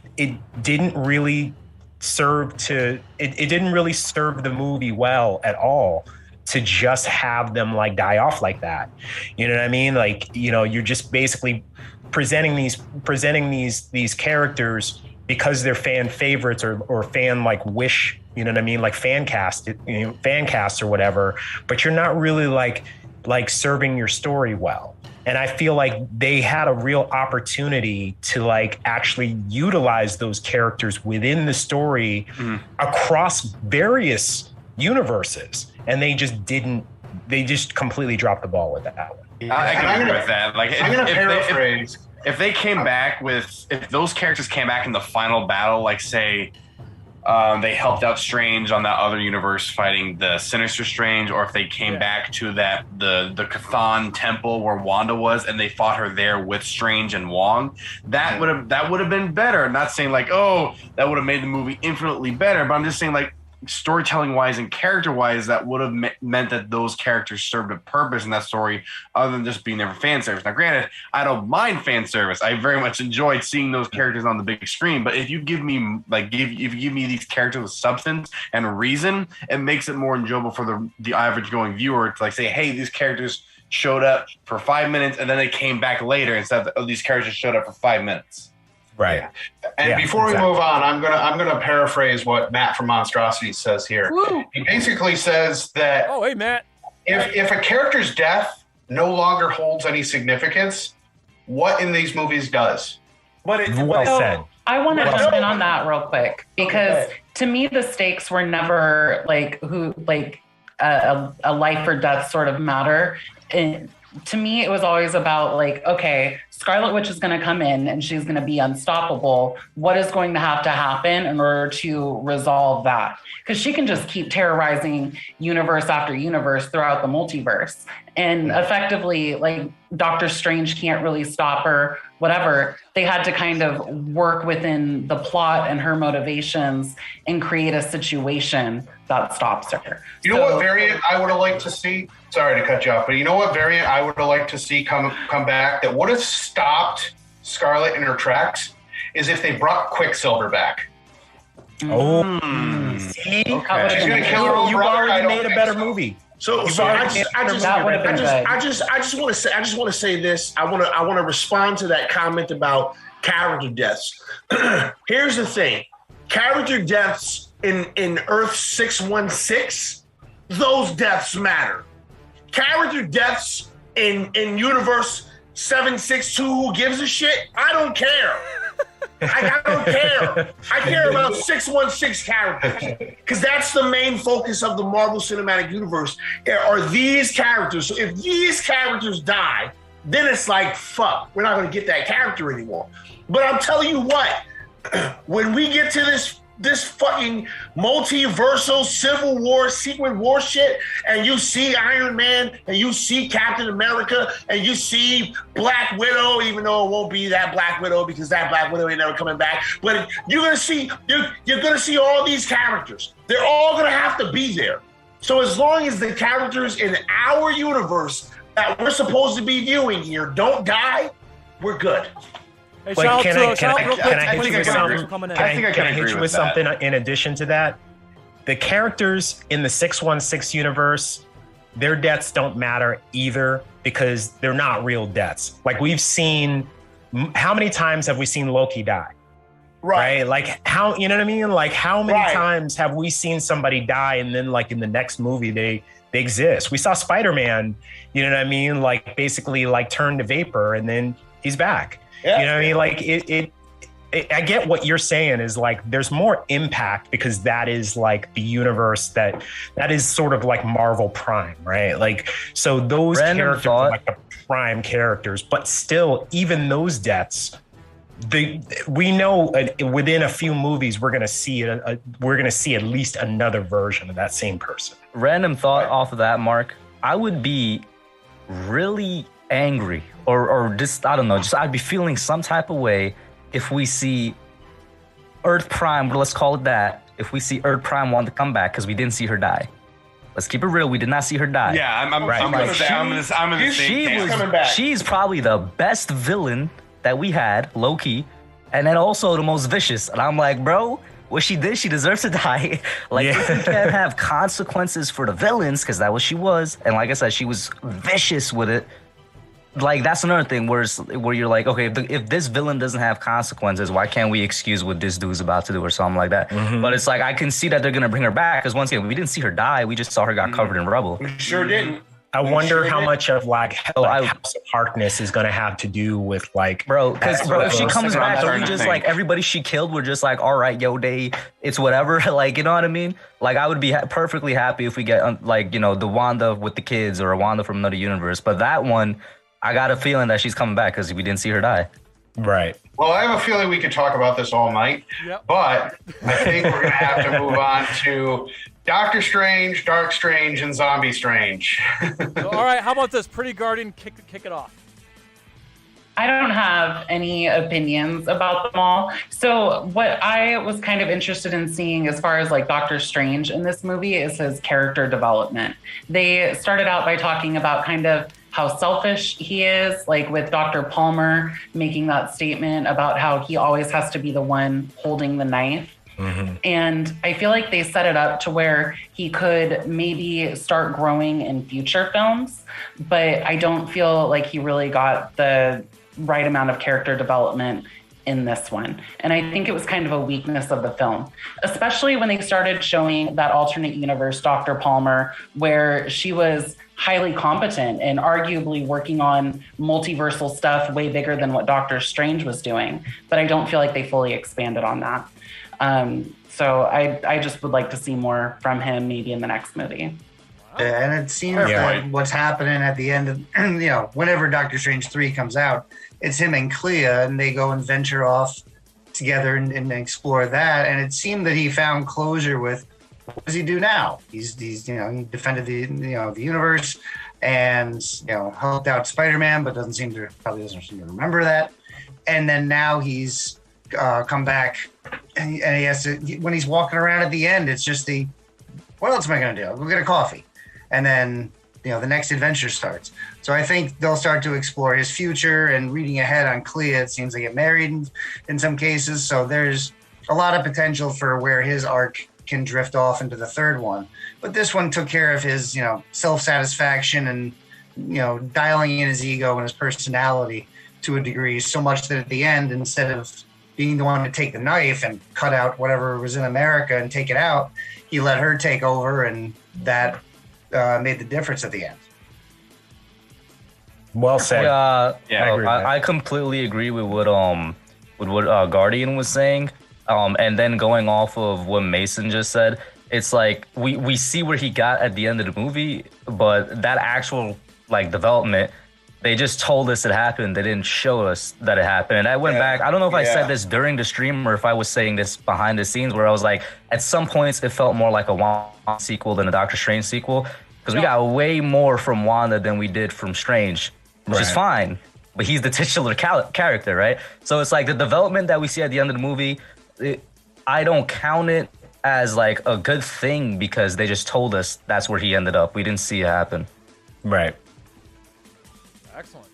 Speaker 1: didn't really serve it didn't really serve the movie well at all to just have them like die off like that. You know what I mean? Like, you're just basically presenting these characters because they're fan favorites or fan like wish, you know what I mean? Like fan casts or whatever, but you're not really like serving your story well. And I feel like they had a real opportunity to like actually utilize those characters within the story across various universes. And they just didn't, they just completely dropped the ball with that one.
Speaker 11: I can agree with that. Like,
Speaker 10: I'm going to paraphrase.
Speaker 11: If they came back if those characters came back in the final battle, like say they helped out Strange on that other universe fighting the Sinister Strange, or if they came back to the Chthon temple where Wanda was and they fought her there with Strange and Wong, that would have been better. I'm not saying like, oh, that would have made the movie infinitely better, but I'm just saying like, storytelling wise and character wise, that would have meant that those characters served a purpose in that story other than just being there for fan service. Now granted, I don't mind fan service. I very much enjoyed seeing those characters on the big screen, but if you give me these characters with substance and reason, it makes it more enjoyable for the average going viewer to like say, hey, these characters showed up for 5 minutes and then they came back later instead of these characters showed up for 5 minutes.
Speaker 1: Right.
Speaker 10: And before we move on, I'm gonna paraphrase what Matt from Monstrosity says here.
Speaker 8: Woo.
Speaker 10: He basically says that
Speaker 8: oh, hey Matt,
Speaker 10: if a character's death no longer holds any significance, what in these movies does?
Speaker 1: Well said.
Speaker 15: I want to jump in on that real quick because to me the stakes were never like a life or death sort of matter. to me, it was always about like, okay, Scarlet Witch is going to come in and she's going to be unstoppable. What is going to happen in order to resolve that? Because she can just keep terrorizing universe after universe throughout the multiverse. And effectively, like, Doctor Strange can't really stop her, whatever. They had to kind of work within the plot and her motivations and create a situation that stops her.
Speaker 10: You know what variant I would have liked to see? Sorry to cut you off, but you know what variant I would have liked to see come back that would have stopped Scarlet in her tracks is if they brought Quicksilver back.
Speaker 1: Oh, see?
Speaker 10: Okay. She's gonna kill her own brother.
Speaker 1: You've already made a better movie.
Speaker 12: So I just want to say this. I want to respond to that comment about character deaths. Here's the thing: character deaths in Earth 616, those deaths matter. Character deaths in Universe 762, who gives a shit? I don't care. I don't care. I care about 616 characters because that's the main focus of the Marvel Cinematic Universe. Are these characters? So if these characters die, then it's like, fuck, we're not going to get that character anymore. But I'm telling you what, when we get to this fucking multiversal Civil War, Secret War shit, and you see Iron Man, and you see Captain America, and you see Black Widow, even though it won't be that Black Widow because that Black Widow ain't never coming back. But you're gonna see all these characters. They're all gonna have to be there. So as long as the characters in our universe that we're supposed to be viewing here don't die, we're good.
Speaker 8: Hey,
Speaker 1: But
Speaker 8: can
Speaker 1: I hit you
Speaker 11: agree
Speaker 1: with
Speaker 11: with
Speaker 1: something in addition to that? The characters in the 616 universe, their deaths don't matter either because they're not real deaths. Like we've seen, how many times have we seen Loki die? Right? Like how, you know what I mean? Like how many times have we seen somebody die and then like in the next movie they exist? We saw Spider-Man, you know what I mean? Like basically like turn to vapor and then he's back. Yeah. You know what I mean? Like I get what you're saying is like there's more impact because that is like the universe that is sort of like Marvel Prime, right? Like so those characters are like the prime characters, but still even those deaths, we know within a few movies we're gonna see at least another version of that same person.
Speaker 13: Random thought off of that, Mark. I would be really angry or just, I don't know, just I'd be feeling some type of way if we see Earth Prime, let's call it that, if we see Earth Prime want to come back because we didn't see her die. Let's keep it real, we did not see her die.
Speaker 11: Yeah, I'm in the same camp.
Speaker 13: She's probably the best villain that we had, low-key, and then also the most vicious. And I'm like, bro, what she did, she deserves to die. Like, if we can't have consequences for the villains, because that was she was, and like I said, she was vicious with it. Like, that's another thing where you're like, okay, if this villain doesn't have consequences, why can't we excuse what this dude's about to do or something like that? Mm-hmm. But it's like, I can see that they're going to bring her back because once again, we didn't see her die. We just saw her got covered in rubble.
Speaker 12: We sure didn't.
Speaker 1: I wonder how much of like House of Harkness is going to have to do with like,
Speaker 13: because if she comes back, are we just like everybody she killed? We're just like, all right, yo, it's whatever. Like, you know what I mean? Like, I would be perfectly happy if we get like, you know, the Wanda with the kids or a Wanda from another universe. But that one, I got a feeling that she's coming back because we didn't see her die.
Speaker 1: Right.
Speaker 10: Well, I have a feeling we could talk about this all night, but I think we're going to have to move on to Doctor Strange, Dark Strange, and Zombie Strange.
Speaker 8: So, all right, how about this? Pretty Guardian, kick it off.
Speaker 15: I don't have any opinions about them all. So what I was kind of interested in seeing as far as like Doctor Strange in this movie is his character development. They started out by talking about kind of how selfish he is, like with Dr. Palmer making that statement about how he always has to be the one holding the knife. Mm-hmm. And I feel like they set it up to where he could maybe start growing in future films, but I don't feel like he really got the right amount of character development in this one. And I think it was kind of a weakness of the film, especially when they started showing that alternate universe Dr. Palmer, where she was highly competent and arguably working on multiversal stuff way bigger than what Doctor Strange was doing. But I don't feel like they fully expanded on that. So I just would like to see more from him maybe in the next movie.
Speaker 14: Yeah, and it seems that what's happening at the end of, whenever Doctor Strange 3 comes out, it's him and Clea, and they go and venture off together and explore that. And it seemed that he found closure with, what does he do now? He's he defended the universe and helped out Spider-Man, but probably doesn't seem to remember that. And then now he's come back, and he has to, when he's walking around at the end, it's just what else am I going to do? We'll get a coffee. And then, the next adventure starts. So I think they'll start to explore his future, and reading ahead on Clea, it seems they get married in some cases. So there's a lot of potential for where his arc can drift off into the third one. But this one took care of his, self-satisfaction and, dialing in his ego and his personality to a degree, so much that at the end, instead of being the one to take the knife and cut out whatever was in America and take it out, he let her take over, and that made the difference at the end.
Speaker 1: Well said.
Speaker 13: I completely agree with what Guardian was saying. And then going off of what Mason just said, it's like we see where he got at the end of the movie, but that actual development, they just told us it happened. They didn't show us that it happened. And I went back. I don't know if I said this during the stream or if I was saying this behind the scenes, where I was like, at some points it felt more like a Wanda sequel than a Doctor Strange sequel, because we got way more from Wanda than we did from Strange, which is fine. But he's the titular character, right? So it's like the development that we see at the end of the movie, I don't count it as a good thing, because they just told us that's where he ended up. We didn't see it happen.
Speaker 1: Right.
Speaker 8: Excellent.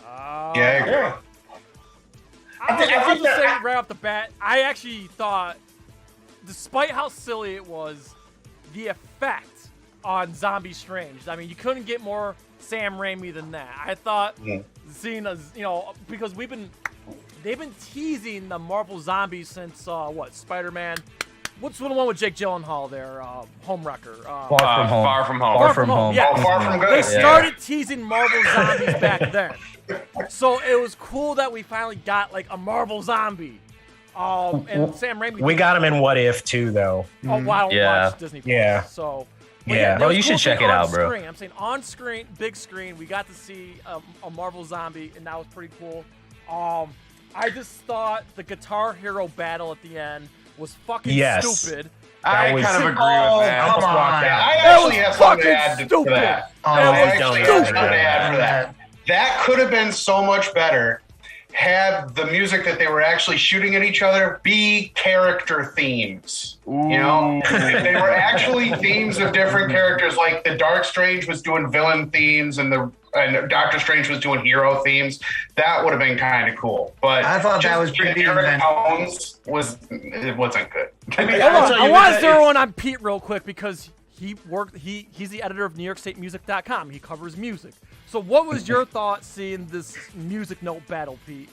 Speaker 10: I agree.
Speaker 8: I'll just say right off the bat, I actually thought, despite how silly it was, the effect on Zombie Strange, I mean, you couldn't get more Sam Raimi than that. I thought seeing us, because they've been teasing the Marvel Zombies since Spider-Man. What's the one with Jake Gyllenhaal there? Homewrecker.
Speaker 13: Far From Home.
Speaker 8: Yeah.
Speaker 10: Far From Good.
Speaker 8: They started teasing Marvel Zombies back then. So it was cool that we finally got a Marvel Zombie. And Sam Raimi.
Speaker 1: We got him in What If too, though.
Speaker 8: Oh, wow. Watch Disney Plus.
Speaker 1: Yeah.
Speaker 8: So.
Speaker 13: Bro, you should check it out, bro.
Speaker 8: Screen. I'm saying on screen, big screen, we got to see a Marvel Zombie, and that was pretty cool. I just thought the Guitar Hero battle at the end was fucking stupid.
Speaker 11: I kind of agree with that.
Speaker 10: Come on. I actually have something to add to that. That could have been so much better had the music that they were actually shooting at each other be character themes. If they were actually themes of different characters, like the Dark Strange was doing villain themes and Doctor Strange was doing hero themes, that would have been kind of cool. But
Speaker 14: I thought that was pretty
Speaker 10: Eric Jones wasn't good.
Speaker 8: I want to zero in on Pete real quick, because he's the editor of NewYorkStateMusic.com. He covers music. So what was your thought seeing this music note battle, Pete?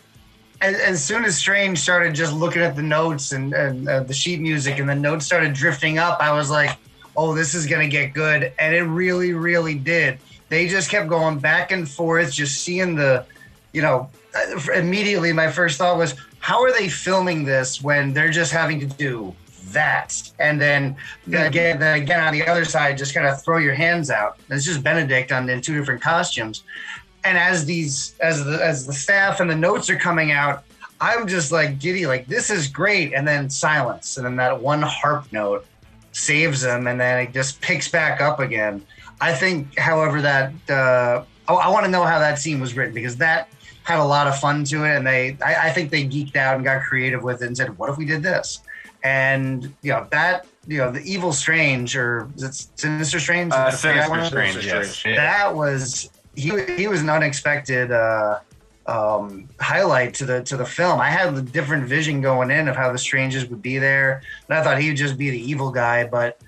Speaker 14: As soon as Strange started just looking at the notes and the sheet music, and the notes started drifting up, I was like, oh, this is going to get good. And it really, really did. They just kept going back and forth, just seeing immediately my first thought was, how are they filming this when they're just having to do that? And then again on the other side, just kind of throw your hands out. It's just Benedict in two different costumes. And as the staff and the notes are coming out, I'm just giddy, this is great. And then silence. And then that one harp note saves them, and then it just picks back up again. I think, however, that I want to know how that scene was written, because that had a lot of fun to it, and I think they geeked out and got creative with it and said, what if we did this? And the Evil Strange, or is it Sinister Strange?
Speaker 11: Sinister Strange, yes.
Speaker 14: That was he was an unexpected highlight to the film. I had a different vision going in of how the Stranges would be there, and I thought he would just be the evil guy, but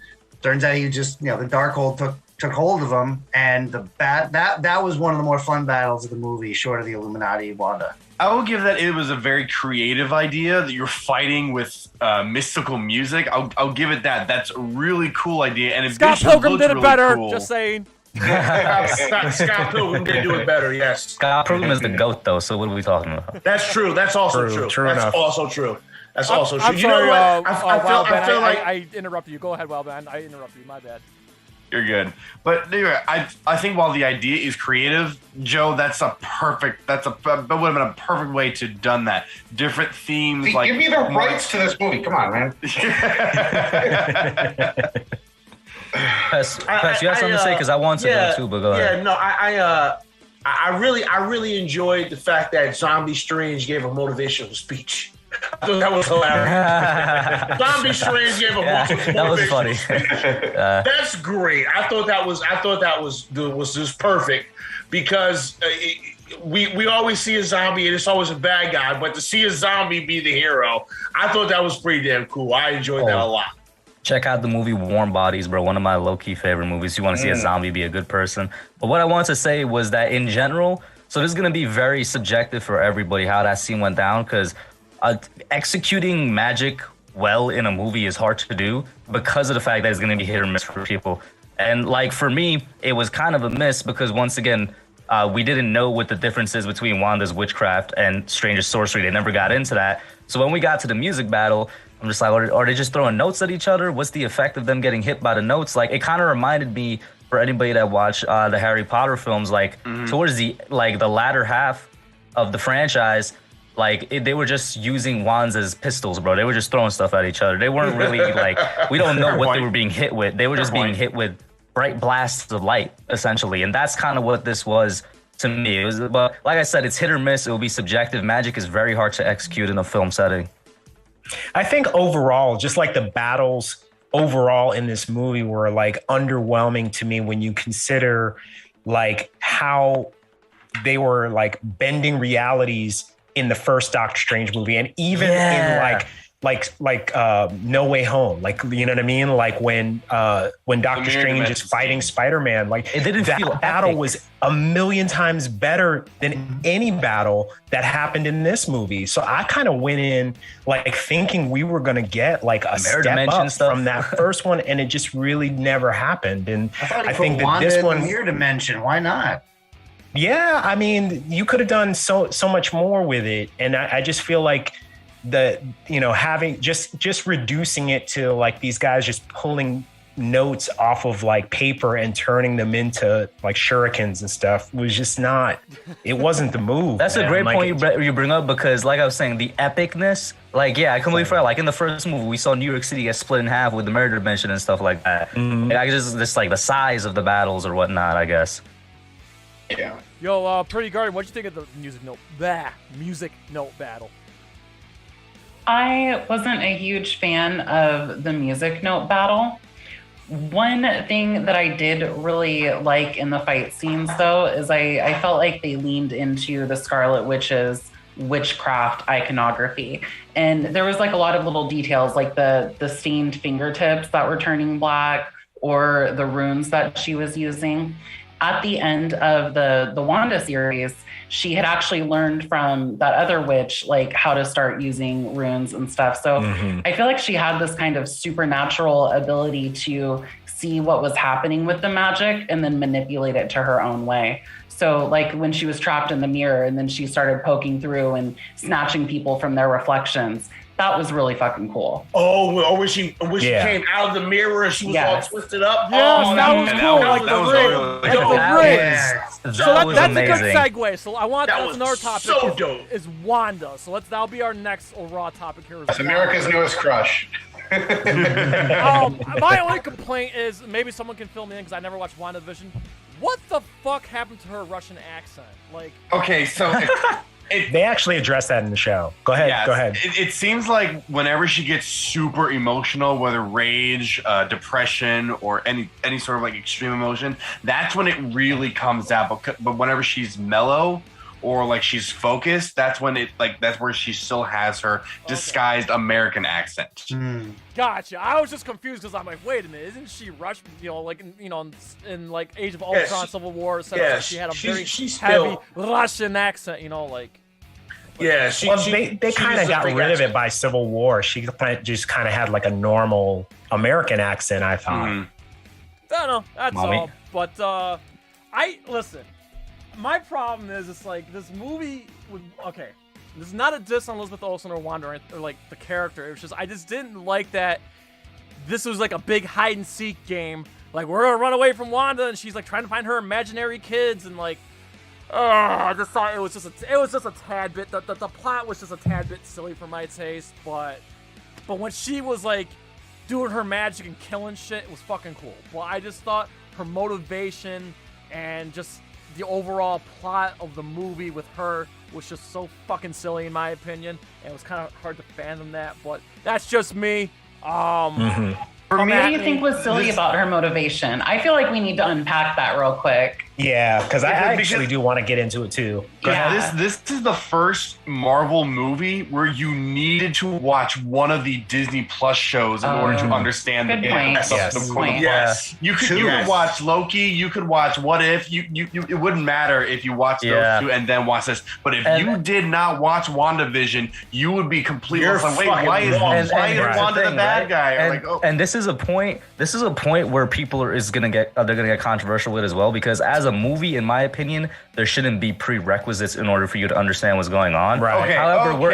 Speaker 14: turns out he just the Darkhold took hold of him, and that was one of the more fun battles of the movie, short of the Illuminati Wanda.
Speaker 11: I will give that it was a very creative idea that you're fighting with mystical music. I'll give it that. That's a really cool idea, and
Speaker 8: Scott Pilgrim did it better. Cool. Just saying.
Speaker 12: Scott Pilgrim did do it better. Yes.
Speaker 13: Scott Pilgrim is the GOAT, though. So what are we talking about?
Speaker 12: That's true. That's also true.
Speaker 1: That's
Speaker 12: also true. That's also true.
Speaker 8: I'm
Speaker 12: you
Speaker 8: sorry,
Speaker 12: know what? I feel like
Speaker 8: I interrupted you. Go ahead, WilldBand. I interrupted you. My bad.
Speaker 11: You're good. But anyway, I think while the idea is creative, Joe, that would have been a perfect way to done that. Different themes.
Speaker 10: See, give me the rights to this movie. Come on, man.
Speaker 13: Pest, you have something to say? Because I want to go too, but go ahead.
Speaker 12: Yeah, no, I really enjoyed the fact that Zombie Strange gave a motivational speech. I thought that was hilarious. Zombie Strange gave a motivational
Speaker 13: that was funny.
Speaker 12: That's great. I thought that was just perfect because we always see a zombie and it's always a bad guy, but to see a zombie be the hero, I thought that was pretty damn cool. I enjoyed that a lot.
Speaker 13: Check out the movie Warm Bodies, bro. One of my low-key favorite movies. You want to see a zombie be a good person. But what I wanted to say was that in general, so this is going to be very subjective for everybody, how that scene went down, because executing magic well in a movie is hard to do because of the fact that it's going to be hit or miss for people. And like for me, it was kind of a miss because once again, we didn't know what the difference is between Wanda's witchcraft and Strange's sorcery. They never got into that. So when we got to the music battle, I'm just like, are they just throwing notes at each other? What's the effect of them getting hit by the notes? Like, it kind of reminded me, for anybody that watched the Harry Potter films, like towards the latter half of the franchise, they were just using wands as pistols, bro. They were just throwing stuff at each other. They weren't really we don't know what they were being hit with. They were just being hit with bright blasts of light, essentially. And that's kind of what this was to me. But like I said, it's hit or miss. It will be subjective. Magic is very hard to execute in a film setting.
Speaker 1: I think overall, just like the battles overall in this movie were underwhelming to me when you consider how they were bending realities in the first Doctor Strange movie, and even in No Way Home, you know what I mean? When Doctor Strange is fighting Spider-Man,
Speaker 13: it didn't
Speaker 1: that
Speaker 13: feel
Speaker 1: battle
Speaker 13: epic.
Speaker 1: was a million times better than any battle that happened in this movie. So I kind of went in thinking we were gonna get a step up from that first one, and it just really never happened. And I think that this one,
Speaker 14: mirror dimension, why not?
Speaker 1: Yeah, I mean, you could have done so much more with it, and I just feel like having just reducing it to these guys just pulling notes off of paper and turning them into shurikens and stuff was just not. It wasn't the move.
Speaker 13: That's
Speaker 1: man.
Speaker 13: a great point you bring up because, like I was saying, the epicness. I completely forgot. In the first movie, we saw New York City get split in half with the mirror dimension and stuff like that. I just the size of the battles or whatnot, I guess.
Speaker 10: Yeah.
Speaker 8: Yo, Pretty Guardian, what'd you think of the music note battle?
Speaker 15: I wasn't a huge fan of the music note battle. One thing that I did really like in the fight scenes, though, is I felt like they leaned into the Scarlet Witch's witchcraft iconography. And there was a lot of little details, like the stained fingertips that were turning black or the runes that she was using. At the end of the Wanda series, she had actually learned from that other witch, how to start using runes and stuff. So I feel like she had this kind of supernatural ability to see what was happening with the magic and then manipulate it to her own way. So when she was trapped in the mirror and then she started poking through and snatching people from their reflections, that was really fucking cool.
Speaker 12: Oh, when she came out of the mirror and she was all twisted up.
Speaker 8: Yes, that was cool. The ring. So that's
Speaker 13: amazing.
Speaker 8: a good segue. So I want that's another topic.
Speaker 12: So dope.
Speaker 8: Is Wanda. So that'll be our next raw topic here.
Speaker 10: That's America's newest crush.
Speaker 8: My only complaint is maybe someone can fill me in because I never watched WandaVision. What the fuck happened to her Russian accent?
Speaker 11: Okay, so
Speaker 1: they actually addressed that in the show. Go ahead.
Speaker 11: Yes,
Speaker 1: go ahead.
Speaker 11: It seems like whenever she gets super emotional, whether rage, depression, or any sort of extreme emotion, that's when it really comes out. But whenever she's mellow or she's focused, that's when that's where she still has her disguised American accent.
Speaker 8: Gotcha. I was just confused because I'm like, wait a minute, isn't she Russian? In Age of Ultron, Civil War, she had a very heavy Russian accent.
Speaker 12: Yeah,
Speaker 1: they kind of got rid of it by Civil War. She just kind of had a normal American accent, I thought.
Speaker 8: I don't know. That's all. But listen. My problem is this movie would this is not a diss on Elizabeth Olsen or Wanda or the character. It was just I just didn't like that this was like a big hide and seek game. Like, we're gonna run away from Wanda, and she's like trying to find her imaginary kids, and like, I just thought it was just a tad bit. The plot was just a tad bit silly for my taste, but when she was like doing her magic and killing shit, it was fucking cool. Well, I just thought her motivation and just the overall plot of the movie with her was just so fucking silly in my opinion, and it was kind of hard to fathom that. But that's just me.
Speaker 15: What do you think was silly about her motivation? I feel like we need to unpack that real quick.
Speaker 1: Yeah, because I actually do want to get into it too.
Speaker 11: Yeah. This is the first Marvel movie where you needed to watch one of the Disney Plus shows in order to understand the point. Yes. You could watch Loki, you could watch What If. It wouldn't matter if you watched those two and then watch this. But if you did not watch WandaVision, you would be completely like, wait, why is Wanda the bad guy?
Speaker 13: And this is a point. This is a point where people are gonna get controversial with as well, because as a movie, in my opinion, there shouldn't be prerequisites in order for you to understand what's going on.
Speaker 1: Right.
Speaker 13: Okay. However, we're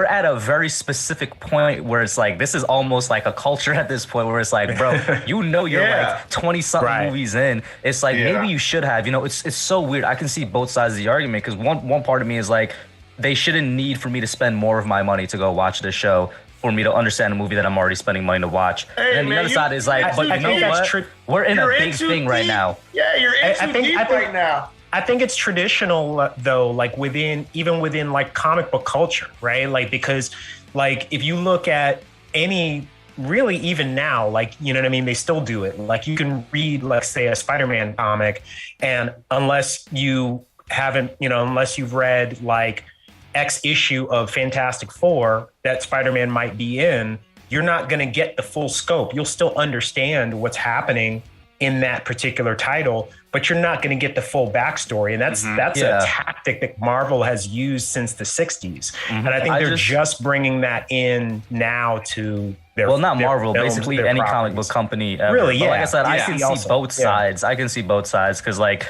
Speaker 13: at a very specific point where it's like this is almost like a culture at this point where it's like, bro, you're like 20 something movies in. It's like maybe you should have. It's so weird. I can see both sides of the argument, because one part of me is like, they shouldn't need for me to spend more of my money to go watch this show for me to understand a movie that I'm already spending money to watch. And then the other side is like, but you know what? We're in a big thing right now.
Speaker 12: Yeah, you're in too deep right now.
Speaker 1: I think it's traditional though, like within like comic book culture, right? Like, because like if you look at any, really even now, like, you know what I mean? They still do it. Like you can read, let's say, a Spider-Man comic, and unless you've read like X issue of Fantastic Four that Spider-Man might be in, you're not going to get the full scope. You'll still understand what's happening in that particular title, but you're not going to get the full backstory. And that's a tactic that Marvel has used since the 60s. And I think they're just bringing that in now to their
Speaker 13: Marvel,
Speaker 1: films,
Speaker 13: basically any comic book company ever.
Speaker 1: Really,
Speaker 13: but like I said, I can see both sides. I can see both sides, because like,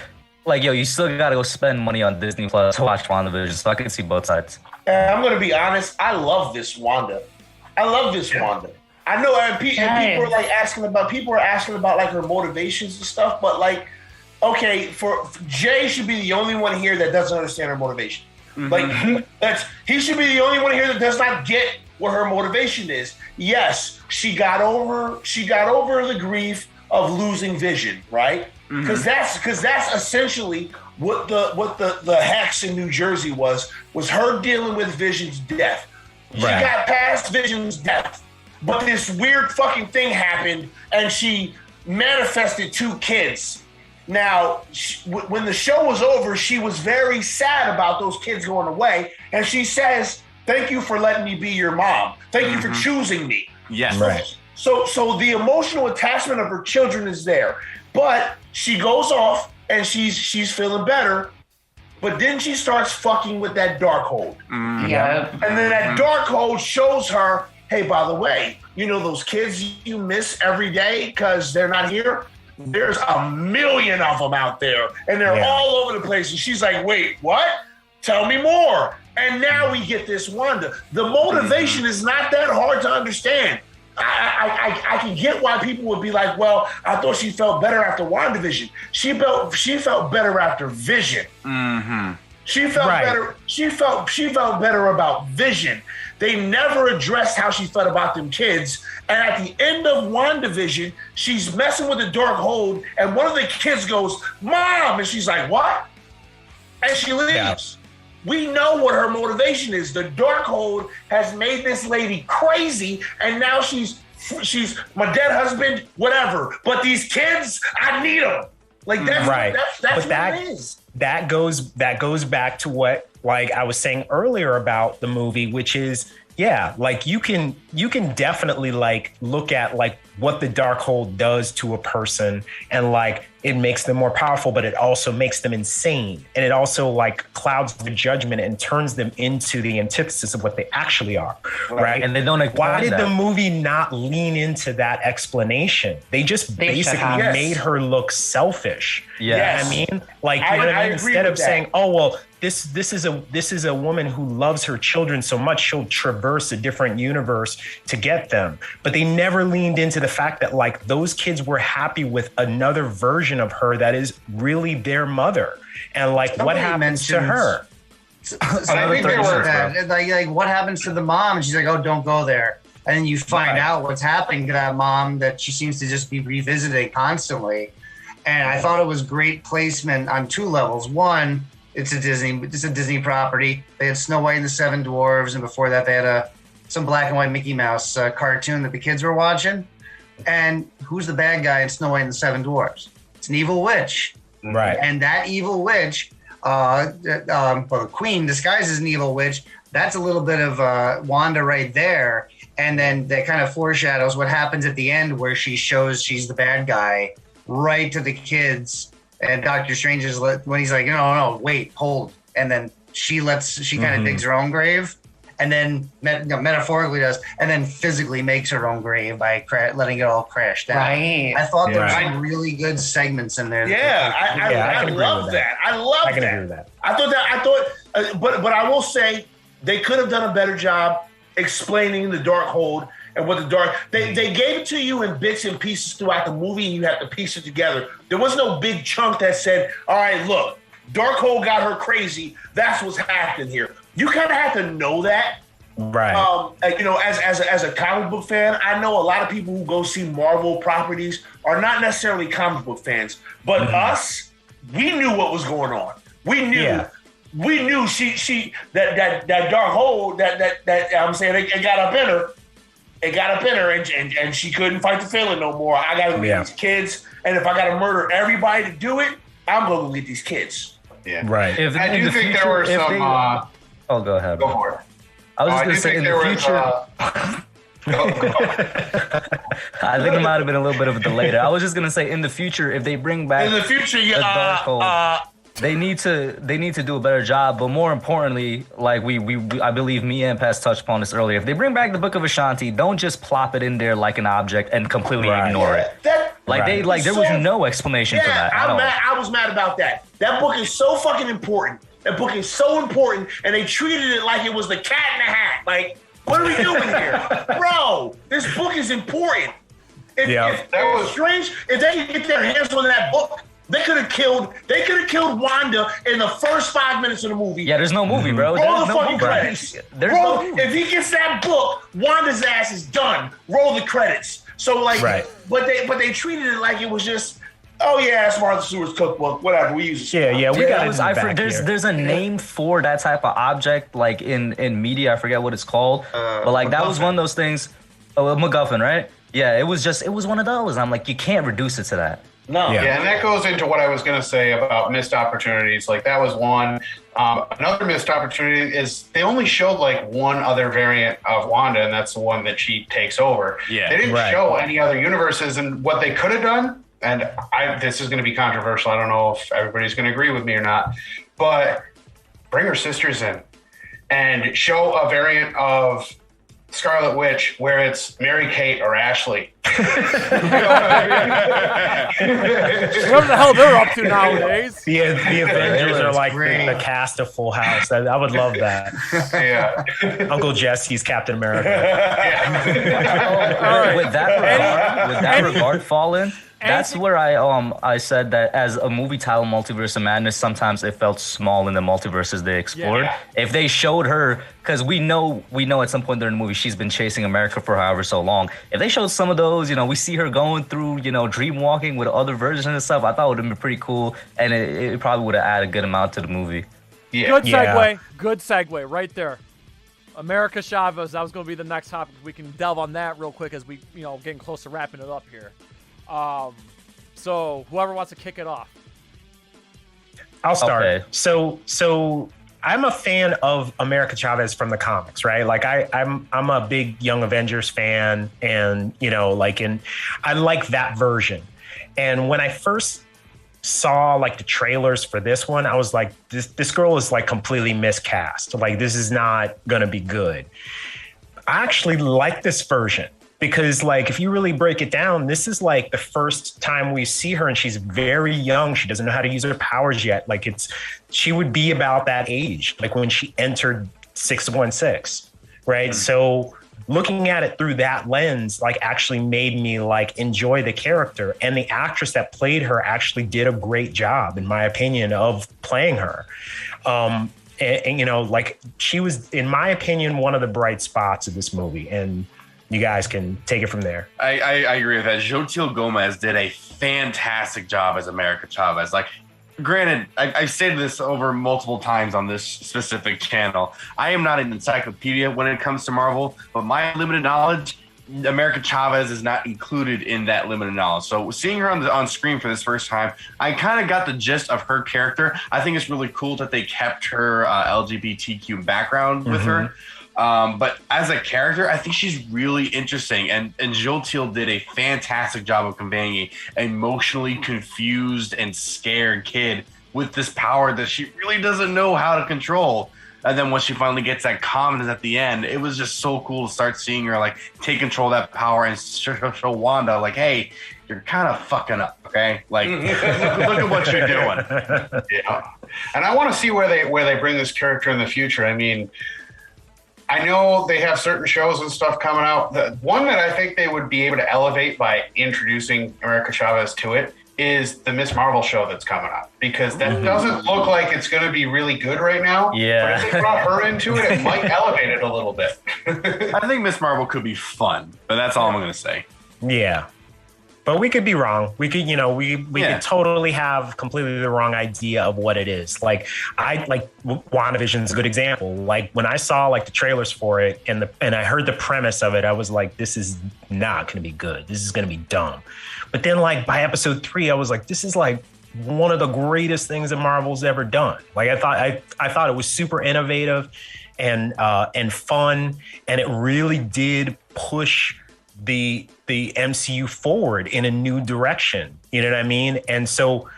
Speaker 13: yo, you still gotta go spend money on Disney Plus to watch WandaVision, so I can see both sides.
Speaker 12: I'm gonna be honest, I love this Wanda. I love this Wanda. I know, and people are like asking about like her motivations and stuff, but like, okay, for Jay should be the only one here that doesn't understand her motivation. Like, he should be the only one here that does not get what her motivation is. Yes, she got over the grief of losing Vision, right? Because that's essentially what the hex in New Jersey was her dealing with Vision's death. She got past Vision's death, but this weird fucking thing happened, and she manifested 2 kids. Now, when the show was over, she was very sad about those kids going away, and she says, "Thank you for letting me be your mom. Thank you for choosing me."
Speaker 11: Yes.
Speaker 1: Right.
Speaker 12: So the emotional attachment of her children is there. But she goes off and she's feeling better, but then she starts fucking with that Darkhold.
Speaker 15: Yeah.
Speaker 12: And then that Darkhold shows her, hey, by the way, you know those kids you miss every day because they're not here? There's a million of them out there, and they're all over the place. And she's like, wait, what? Tell me more. And now we get this Wanda. The motivation is not that hard to understand. I can get why people would be like, well, I thought she felt better after WandaVision. She felt better after Vision. She felt better. She felt better about Vision. They never addressed how she felt about them kids. And at the end of WandaVision, she's messing with the Darkhold, and one of the kids goes, "Mom," and she's like, "What?" And she leaves. Yeah. We know what her motivation is. The Darkhold has made this lady crazy, and now she's my dead husband, whatever. But these kids, I need them. Like that's
Speaker 1: right.
Speaker 12: That's what it is.
Speaker 1: That goes back to what like I was saying earlier about the movie, which is like you can definitely like look at like what the Darkhold does to a person, and like it makes them more powerful, but it also makes them insane, and it also like clouds the judgment and turns them into the antithesis of what they actually are, right?
Speaker 13: And they don't.
Speaker 1: Why did the movie not lean into that explanation? They just basically made her look selfish.
Speaker 13: Yeah,
Speaker 1: I mean, like you know what I mean? Instead of saying, "Oh well, this is a woman who loves her children so much she'll traverse a different universe to get them," but they never leaned into the fact that like those kids were happy with another version of her that is really their mother, and like what happens to her.
Speaker 14: I think there were that, like what happens to the mom? And she's like, oh, don't go there. And then you find out what's happening to that mom, that she seems to just be revisiting constantly. And I thought it was great placement on two levels. One, it's a Disney property. They had Snow White and the Seven Dwarfs, and before that they had some black and white Mickey Mouse cartoon that the kids were watching. And who's the bad guy in Snow White and the Seven Dwarfs? It's an evil witch.
Speaker 1: Right.
Speaker 14: And that evil witch, the queen disguised as an evil witch, that's a little bit of Wanda right there. And then that kind of foreshadows what happens at the end, where she shows she's the bad guy right to the kids. And Doctor Strange is when he's like, no, wait, hold. And then she kind of digs her own grave, and then metaphorically does, and then physically makes her own grave by letting it all crash down.
Speaker 15: Right.
Speaker 14: I thought there were some really good segments in there.
Speaker 12: I love that. I can agree with that. But I will say they could have done a better job explaining the Darkhold and what the they gave it to you in bits and pieces throughout the movie, and you have to piece it together. There was no big chunk that said, all right, look, Darkhold got her crazy. That's what's happening here. You kind of have to know that.
Speaker 1: Right.
Speaker 12: As a comic book fan, I know a lot of people who go see Marvel properties are not necessarily comic book fans, but us, we knew what was going on. We knew. Yeah. We knew she that Darkhold that I'm saying it got up in her. It got up in her, and she couldn't fight the feeling no more. I got to get these kids, and if I got to murder everybody to do it, I'm going to get these kids.
Speaker 10: Yeah,
Speaker 1: right.
Speaker 10: I do think there were some.
Speaker 13: Go ahead.
Speaker 10: Go for it.
Speaker 13: I was just going to say in the future. I think it might have been a little bit of a delay there. I was just going to say in the future, if they bring back the Darkhold, they need to do a better job. But more importantly, like I believe me and Pest touched upon this earlier. If they bring back the Book of Ashanti, don't just plop it in there like an object and completely ignore it. There was no explanation for that at all.
Speaker 12: I was mad about that. That book is so fucking important. That book is so important, and they treated it like it was the Cat in the Hat. Like, what are we doing here, bro? This book is important. If that was strange, if they could get their hands on that book, they could have killed Wanda in the first 5 minutes of the movie.
Speaker 13: Yeah, there's no movie, bro.
Speaker 12: Roll the fucking credits. If he gets that book, Wanda's ass is done. Roll the credits. So but they treated it like it was just, oh yeah, it's Martha Stewart's cookbook, whatever. We use it.
Speaker 1: We got it.
Speaker 13: There's a name for that type of object, like in media. I forget what it's called, but like that was one of those things. Oh, a MacGuffin, right? Yeah, it was one of those. I'm like, you can't reduce it to that.
Speaker 10: No. Yeah, and that goes into what I was going to say about missed opportunities. Like, that was one. Another missed opportunity is they only showed, like, one other variant of Wanda, and that's the one that she takes over. Yeah. They didn't show any other universes, and what they could have done, and this is going to be controversial. I don't know if everybody's going to agree with me or not, but bring her sisters in and show a variant of Scarlet Witch where it's Mary Kate or Ashley.
Speaker 8: Whatever the hell they're up to nowadays.
Speaker 1: The Avengers are like the cast of Full House. I would love that.
Speaker 10: Yeah.
Speaker 1: Uncle Jesse's Captain America.
Speaker 13: With that regard, Fallen. That's where I said that as a movie title, Multiverse of Madness, sometimes it felt small in the multiverses they explored. Yeah. If they showed her, because we know at some point during the movie she's been chasing America for however so long. If they showed some of those, we see her going through, dream walking with other versions and stuff, I thought it would have been pretty cool, and it probably would have added a good amount to the movie.
Speaker 8: Yeah. Good segue. Yeah. Good segue right there. America Chavez, that was going to be the next topic. We can delve on that real quick as we, getting close to wrapping it up here. So whoever wants to kick it off.
Speaker 1: I'll start. Okay. So I'm a fan of America Chavez from the comics, right? Like I'm a big Young Avengers fan, and I like that version. And when I first saw like the trailers for this one, I was like, this girl is like completely miscast. Like, this is not gonna be good. I actually like this version. Because, like, if you really break it down, this is, like, the first time we see her, and she's very young. She doesn't know how to use her powers yet. Like, she would be about that age, like, when she entered 616, right? Mm-hmm. So looking at it through that lens, like actually made me like enjoy the character. And the actress that played her actually did a great job, in my opinion, of playing her. And you know, like she was, in my opinion, one of the bright spots of this movie. And you guys can take it from there.
Speaker 11: I agree with that. Jotiel Gomez did a fantastic job as America Chavez. Like, granted, I've stated this over multiple times on this specific channel. I am not an encyclopedia when it comes to Marvel, but my limited knowledge, America Chavez is not included in that limited knowledge. So seeing her on screen for this first time, I kind of got the gist of her character. I think it's really cool that they kept her LGBTQ background with her. But as a character, I think she's really interesting. And Jotiel did a fantastic job of conveying an emotionally confused and scared kid with this power that she really doesn't know how to control. And then when she finally gets that confidence at the end, it was just so cool to start seeing her like take control of that power and show Wanda like, hey, you're kind of fucking up, okay? Like, look at what you're doing.
Speaker 10: Yeah, and I want to see where they bring this character in the future. I mean, I know they have certain shows and stuff coming out. The one that I think they would be able to elevate by introducing America Chavez to it is the Miss Marvel show that's coming up, because that doesn't look like it's going to be really good right now.
Speaker 13: Yeah.
Speaker 10: But if they brought her into it, it might elevate it a little bit.
Speaker 11: I think Miss Marvel could be fun, but that's all I'm going to say.
Speaker 1: Yeah. But we could be wrong. We could, you know, we could totally have completely the wrong idea of what it is. Like WandaVision is a good example. Like when I saw like the trailers for it and I heard the premise of it, I was like, this is not going to be good. This is going to be dumb. But then like by episode 3, I was like, this is like one of the greatest things that Marvel's ever done. Like I thought it was super innovative and fun, and it really did push the MCU forward in a new direction. You know what I mean? And so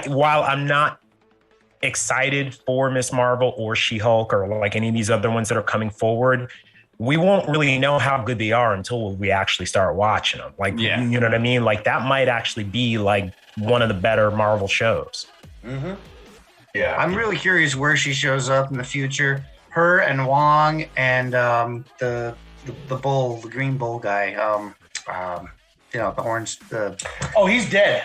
Speaker 1: while I'm not excited for Miss Marvel or She-Hulk or like any of these other ones that are coming forward, we won't really know how good they are until we actually start watching them. Like, you know what I mean? Like that might actually be like one of the better Marvel shows.
Speaker 12: Mm-hmm.
Speaker 14: Yeah. I'm really curious where she shows up in the future. Her and Wong and the green bull guy. You know, the orange.
Speaker 12: Oh, he's dead.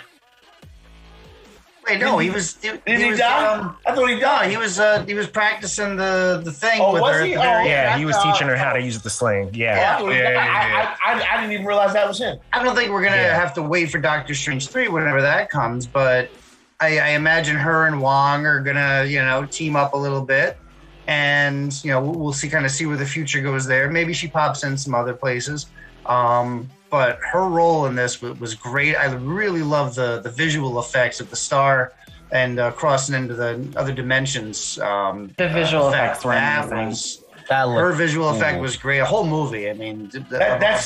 Speaker 14: Wait, no, he was.
Speaker 12: Did he die? I thought he died.
Speaker 14: He was practicing the thing.
Speaker 12: Oh,
Speaker 14: with
Speaker 12: was
Speaker 14: her
Speaker 12: he?
Speaker 14: At the very
Speaker 1: Yeah,
Speaker 14: end.
Speaker 1: he was teaching her how to use the sling. Yeah.
Speaker 12: I didn't even realize that was him.
Speaker 14: I don't think we're gonna have to wait for Doctor Strange 3 whenever that comes, but I imagine her and Wong are gonna, you know, team up a little bit, and you know we'll see where the future goes there. Maybe she pops in some other places, but her role in this was great. I really love the visual effects of the star and crossing into the other dimensions.
Speaker 15: The visual effects were amazing.
Speaker 14: Her visual effect was great. A whole movie. I mean,
Speaker 12: that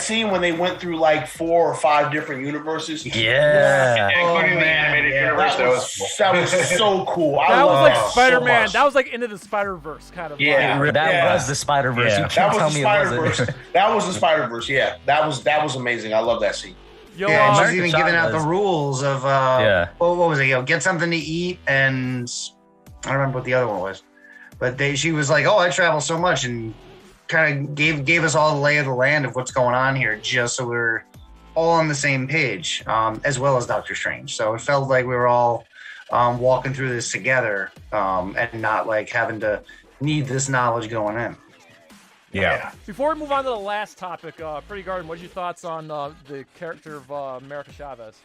Speaker 12: scene when they went through like 4 or 5 different universes.
Speaker 13: Yeah.
Speaker 10: Including the animated universe.
Speaker 12: That was so cool.
Speaker 8: That was like Spider-Man. That was like into the Spider-Verse kind of.
Speaker 13: That was the Spider-Verse. You can't tell me it wasn't.
Speaker 12: That was the Spider-Verse. Yeah, that was amazing. I love that scene.
Speaker 14: Yo, and she's even giving out the rules of what was it? You know, get something to eat, and I don't remember what the other one was. But she was like, "Oh, I travel so much," and kind of gave us all the lay of the land of what's going on here, just so we're all on the same page, as well as Doctor Strange. So it felt like we were all walking through this together, and not like having to need this knowledge going in.
Speaker 1: Yeah.
Speaker 8: Before we move on to the last topic, Pretty Garden, what's your thoughts on the character of America Chavez?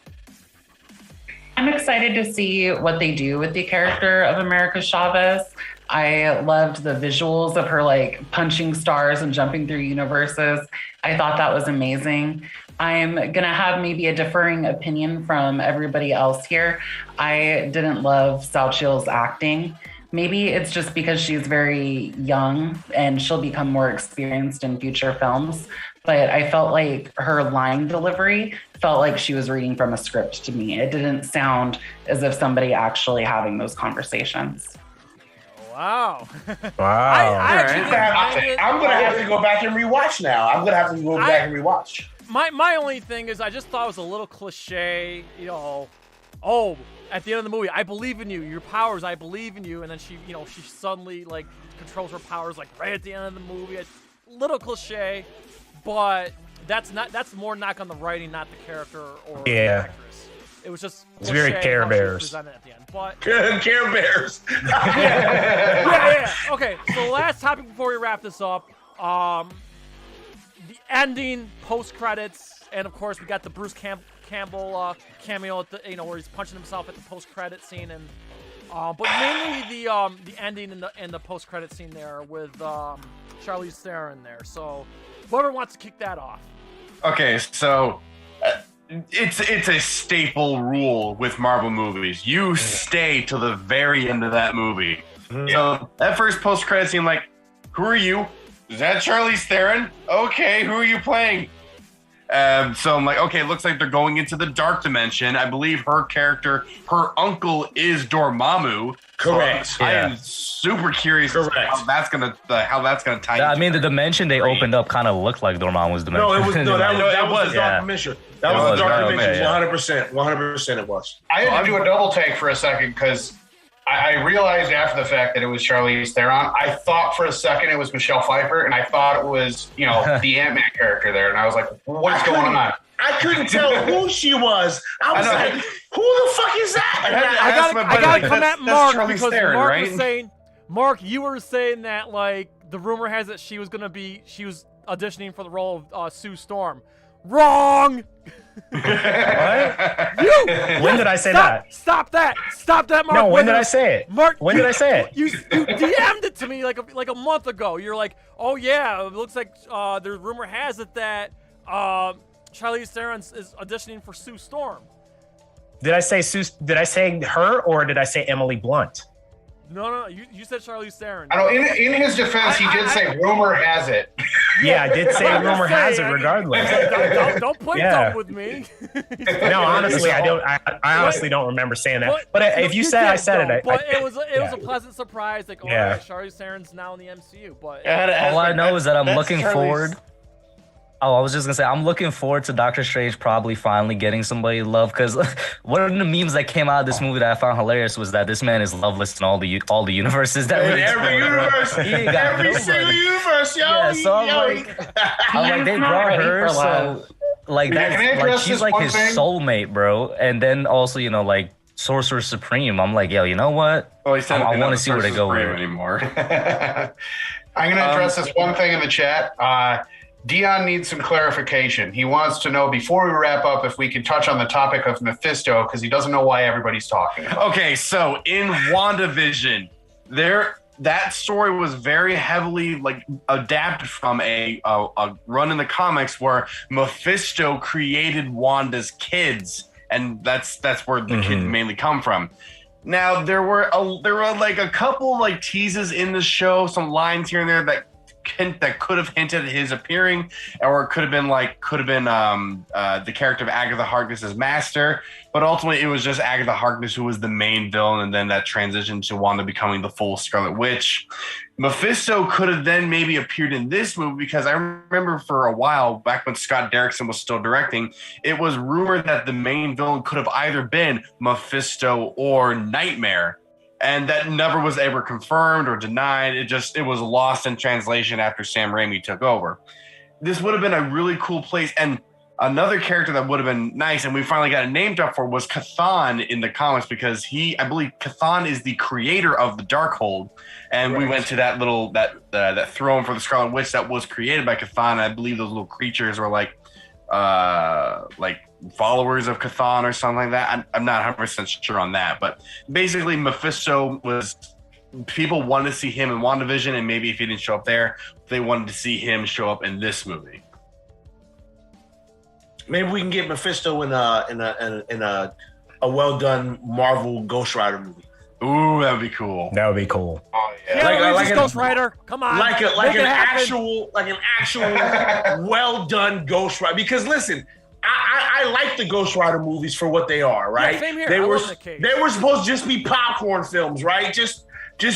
Speaker 15: I'm excited to see what they do with the character of America Chavez. I loved the visuals of her like punching stars and jumping through universes. I thought that was amazing. I'm gonna have maybe a differing opinion from everybody else here. I didn't love Sauchiel's acting. Maybe it's just because she's very young and she'll become more experienced in future films. But I felt like her line delivery felt like she was reading from a script to me. It didn't sound as if somebody actually having those conversations.
Speaker 8: Wow.
Speaker 12: I'm gonna have to go back and rewatch now. I'm gonna have to go back and rewatch.
Speaker 8: My only thing is I just thought it was a little cliche, you know. Oh, at the end of the movie, I believe in you. Your powers, I believe in you. And then she, she suddenly like controls her powers like right at the end of the movie. It's a little cliche, but that's more knock on the writing, not the character or the actress. It was just
Speaker 1: it's very Care Bears.
Speaker 8: Presented at the end, but
Speaker 12: Care Bears.
Speaker 8: yeah. Okay, so last topic before we wrap this up, the ending, post credits, and of course we got the Bruce Campbell cameo at the where he's punching himself at the post credit scene, and but mainly the ending and the post credit scene there with Charlize Theron there. So whoever wants to kick that off.
Speaker 11: Okay, so it's a staple rule with Marvel movies. You stay till the very end of that movie. So that first post credit scene, like, who are you? Is that Charlize Theron? Okay, who are you playing? So I'm like, okay, it looks like they're going into the dark dimension. I believe her character, her uncle is Dormammu.
Speaker 12: Correct.
Speaker 11: So I am super curious as to how that's gonna tie.
Speaker 13: I mean, the dimension they opened up kind of looked like Dormammu's dimension.
Speaker 12: No, it was that was dark dimension. That was dark dimension. 100%. It was.
Speaker 10: I had to do a double take for a second because I realized after the fact that it was Charlize Theron. I thought for a second it was Michelle Pfeiffer, and I thought it was, the Ant-Man character there. And I was like, what's going on?
Speaker 12: I couldn't tell who she was. I was like, who the fuck is that?
Speaker 8: I got to come at Mark because
Speaker 11: Theron,
Speaker 8: Mark
Speaker 11: right?
Speaker 8: was saying, Mark, you were saying that, like, the rumor has it she was auditioning for the role of Sue Storm. Wrong!
Speaker 1: What? When did I say that?
Speaker 8: Stop that, Mark.
Speaker 1: No, when did I say it?
Speaker 8: Mark,
Speaker 1: when did I say it?
Speaker 8: You DM'd it to me like a month ago. You're like, oh yeah, it looks like the rumor has it that Charlize Theron is auditioning for Sue Storm.
Speaker 1: Did I say her or did I say Emily Blunt?
Speaker 8: No. You said Charlize Theron.
Speaker 10: I know. In his defense, he did say rumor has it.
Speaker 1: Yeah, I did say rumor has it. Regardless,
Speaker 8: don't play dumb with me.
Speaker 1: No, honestly, I don't. I honestly don't remember saying that. But if you said I said it,
Speaker 8: but it was a pleasant surprise. Like, Charlize Theron's now in the MCU. But
Speaker 13: all I know is that I'm looking forward. Oh, I was just gonna say I'm looking forward to Doctor Strange probably finally getting somebody to love, because one of the memes that came out of this movie that I found hilarious was that this man is loveless in all the universes that
Speaker 12: every universe, every single universe, yo.
Speaker 13: Yeah, so I'm like they brought her, so like that's like she's like his soulmate, bro. And then also like Sorcerer Supreme. I'm like, yo, you know what?
Speaker 11: Oh, I
Speaker 13: want to see where they go with it
Speaker 11: anymore.
Speaker 10: I'm gonna address this one thing in the chat. Dion needs some clarification. He wants to know before we wrap up if we can touch on the topic of Mephisto because he doesn't know why everybody's talking about it.
Speaker 11: Okay, so in WandaVision, that story was very heavily like adapted from a run in the comics where Mephisto created Wanda's kids, and that's where the kids mainly come from. Now there were like a couple like teases in the show, some lines here and there that could have hinted at his appearing, or it could have been the character of Agatha Harkness's master, but ultimately it was just Agatha Harkness who was the main villain, and then that transitioned to Wanda becoming the full Scarlet Witch. Mephisto could have then maybe appeared in this movie, because I remember for a while back when Scott Derrickson was still directing, it was rumored that the main villain could have either been Mephisto or Nightmare. And that never was ever confirmed or denied. It was lost in translation after Sam Raimi took over. This would have been a really cool place. And another character that would have been nice, and we finally got a name drop for, was Chthon in the comics, because I believe Chthon is the creator of the Darkhold. And we went to that throne for the Scarlet Witch that was created by Chthon. I believe those little creatures were like followers of Chthon or something like that. I'm not 100% sure on that, but basically Mephisto people wanted to see him in WandaVision, and maybe if he didn't show up there, they wanted to see him show up in this movie.
Speaker 12: Maybe we can get Mephisto in a well done Marvel Ghost Rider movie.
Speaker 11: Ooh, that would be cool.
Speaker 1: That would be cool.
Speaker 10: Oh yeah,
Speaker 8: like Ghost Rider. Come on,
Speaker 12: like an actual well done Ghost Rider. Because listen, I like the Ghost Rider movies for what they are, right?
Speaker 8: Yeah, same here.
Speaker 12: They were supposed to just be popcorn films, right? Just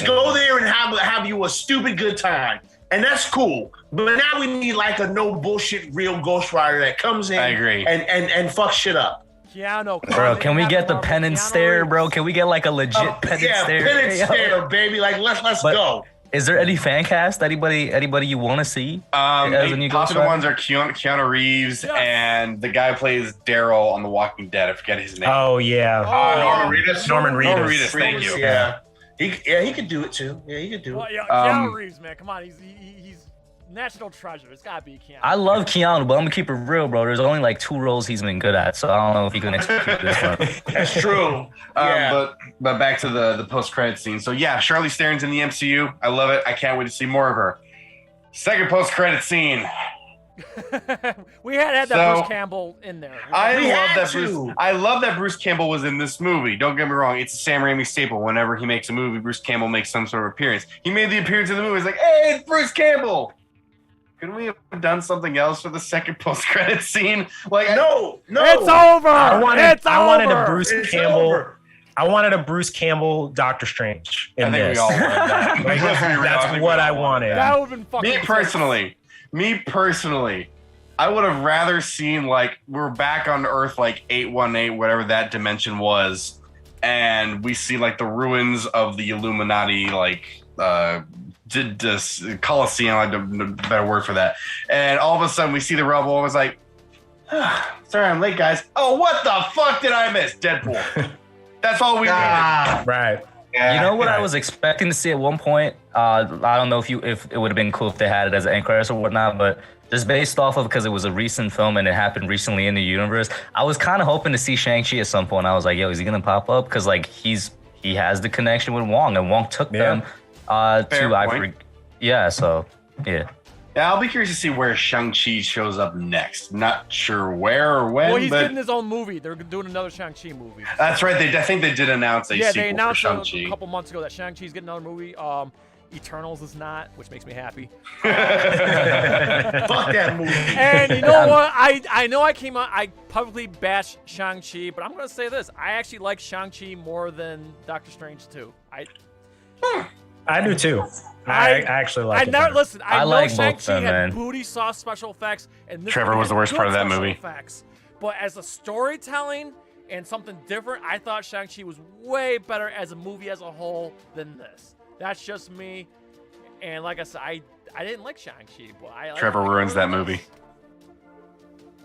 Speaker 12: go there and have you a stupid good time. And that's cool. But now we need like a no bullshit real Ghost Rider that comes in
Speaker 11: I agree.
Speaker 12: and fucks shit up.
Speaker 8: Keanu.
Speaker 13: Bro, can we get the penance stare, bro? Can we get like a legit penance stare?
Speaker 12: Penance stare, baby. Like let's go.
Speaker 13: Is there any fan cast? Anybody you want to see?
Speaker 11: The popular ones are Keanu Reeves and the guy who plays Daryl on The Walking Dead. I forget his name.
Speaker 1: Oh yeah,
Speaker 10: Norman Reedus.
Speaker 1: Norman Reedus.
Speaker 11: Thank you.
Speaker 12: Yeah, he could do it too. Yeah, he could do it.
Speaker 8: Yeah, Keanu Reeves, man, come on, he's national treasure. It's gotta be Keanu.
Speaker 13: I love Keanu, but I'm gonna keep it real, bro. There's only like 2 roles he's been good at, so I don't know if he can execute this one.
Speaker 12: That's true.
Speaker 11: But back to the post-credit scene. So yeah, Charlize Theron's in the MCU. I love it. I can't wait to see more of her. Second post-credit scene.
Speaker 8: We had that Bruce Campbell in there.
Speaker 11: I love that Bruce Campbell was in this movie. Don't get me wrong. It's a Sam Raimi staple. Whenever he makes a movie, Bruce Campbell makes some sort of appearance. He made the appearance in the movie. It's like, hey, it's Bruce Campbell. Couldn't we have done something else for the second post-credit scene? Like,
Speaker 12: no,
Speaker 8: it's over.
Speaker 1: I wanted a Bruce Campbell. I wanted a Bruce Campbell Doctor Strange in this.
Speaker 11: We all wanted that.
Speaker 1: That's what I wanted.
Speaker 8: That would have been fucking.
Speaker 11: Me personally, I would have rather seen like we're back on Earth like 818, whatever that dimension was, and we see like the ruins of the Illuminati, like did this Colosseum, I have a better word for that. And all of a sudden we see the rubble. I was like, sorry, I'm late, guys. Oh, what the fuck did I miss? Deadpool. That's all we needed.
Speaker 1: Right.
Speaker 13: You know what I was expecting to see at one point? I don't know if it would have been cool if they had it as an end credits or whatnot, but just based off of, because it was a recent film and it happened recently in the universe, I was kind of hoping to see Shang-Chi at some point. I was like, yo, is he gonna pop up? Because like he has the connection with Wong, and Wong took them to yeah. So yeah.
Speaker 11: Yeah, I'll be curious to see where Shang-Chi shows up next. Not sure where or when.
Speaker 8: Well, he's getting his own movie. They're doing another Shang-Chi movie.
Speaker 11: That's right. I think they did announce a sequel
Speaker 8: they announced
Speaker 11: for Shang-Chi.
Speaker 8: a couple months ago that Shang-Chi's getting another movie. Eternals is not, which makes me happy.
Speaker 12: Fuck that movie.
Speaker 8: And you know what? I know I publicly bashed Shang-Chi, but I'm going to say this. I actually like Shang-Chi more than Doctor Strange 2.
Speaker 1: I do too. I actually like it.
Speaker 8: Listen, I know
Speaker 13: like
Speaker 8: Shang-Chi
Speaker 13: both,
Speaker 8: had
Speaker 13: man.
Speaker 8: booty sauce special effects, and this
Speaker 11: Trevor was the worst part of that
Speaker 8: special
Speaker 11: movie.
Speaker 8: Effects. But as a storytelling and something different, I thought Shang-Chi was way better as a movie as a whole than this. That's just me. And like I said, I didn't like Shang-Chi, but
Speaker 11: Trevor ruins that movie.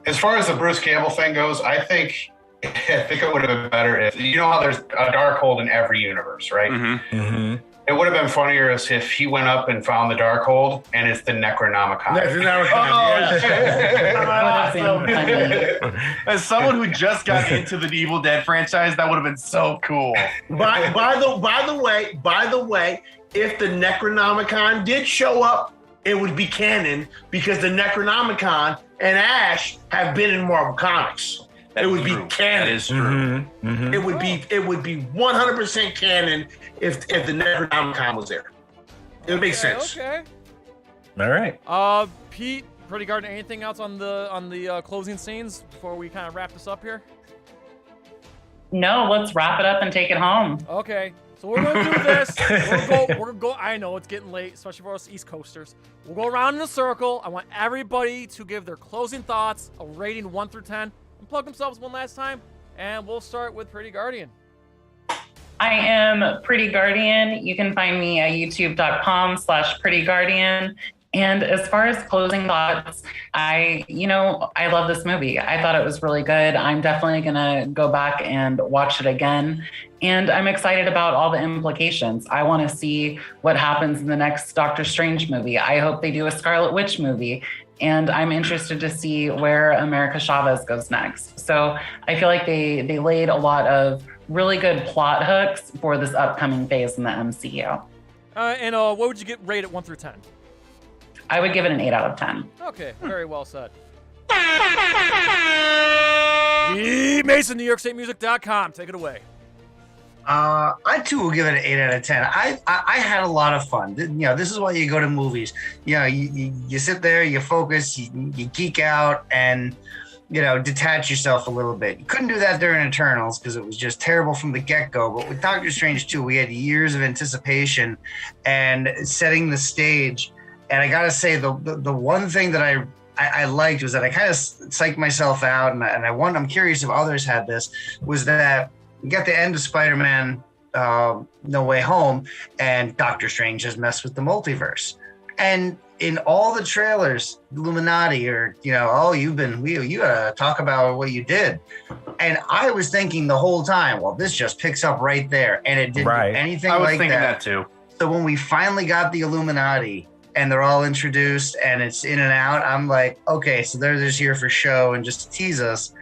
Speaker 10: As far as the Bruce Campbell thing goes, I think it would have been better if, you know how there's a Darkhold in every universe, right?
Speaker 1: Mm-hmm.
Speaker 10: It would have been funnier as if he went up and found the Darkhold and it's the Necronomicon.
Speaker 11: As someone who just got into the Evil Dead franchise, that would have been so cool.
Speaker 12: By the way, if the Necronomicon did show up, it would be canon because the Necronomicon and Ash have been in Marvel Comics. It would be canon.
Speaker 11: That is true.
Speaker 1: Mm-hmm.
Speaker 12: It would be 100% canon if the Necronomicon was there. It would make sense.
Speaker 8: Okay.
Speaker 1: All right.
Speaker 8: Pete, Pretty Garden, anything else on the closing scenes before we kind of wrap this up here?
Speaker 15: No, let's wrap it up and take it home.
Speaker 8: Okay. So we're gonna do this. We're gonna go. I know it's getting late, especially for us East Coasters. We'll go around in a circle. I want everybody to give their closing thoughts, a rating 1 through 10, and plug themselves one last time. And we'll start with Pretty Guardian.
Speaker 15: I am Pretty Guardian. You can find me at youtube.com/Pretty Guardian. And as far as closing thoughts, I love this movie. I thought it was really good. I'm definitely going to go back and watch it again. And I'm excited about all the implications. I want to see what happens in the next Doctor Strange movie. I hope they do a Scarlet Witch movie. And I'm interested to see where America Chavez goes next. So I feel like they laid a lot of really good plot hooks for this upcoming phase in the MCU.
Speaker 8: And what would you rate it 1 through 10?
Speaker 15: I would give it an 8 out of 10.
Speaker 8: Okay, very well said. Mason, NewYorkStateMusic.com. Take it away.
Speaker 14: I too will give it an 8 out of 10. I had a lot of fun. This is why you go to movies. You sit there, you focus, you geek out, and detach yourself a little bit. You couldn't do that during Eternals because it was just terrible from the get-go. But with Doctor Strange 2, we had years of anticipation and setting the stage. And I gotta say, the one thing that I liked was that I kind of psyched myself out, and I'm curious if others had this, was that you got the end of Spider-Man No Way Home, and Doctor Strange has messed with the multiverse. And in all the trailers, Illuminati, or, you gotta talk about what you did. And I was thinking the whole time, well, this just picks up right there. And it didn't do anything like that.
Speaker 11: I was thinking that too.
Speaker 14: So when we finally got the Illuminati and they're all introduced and it's in and out, I'm like, okay, so they're just here for show and just to tease us.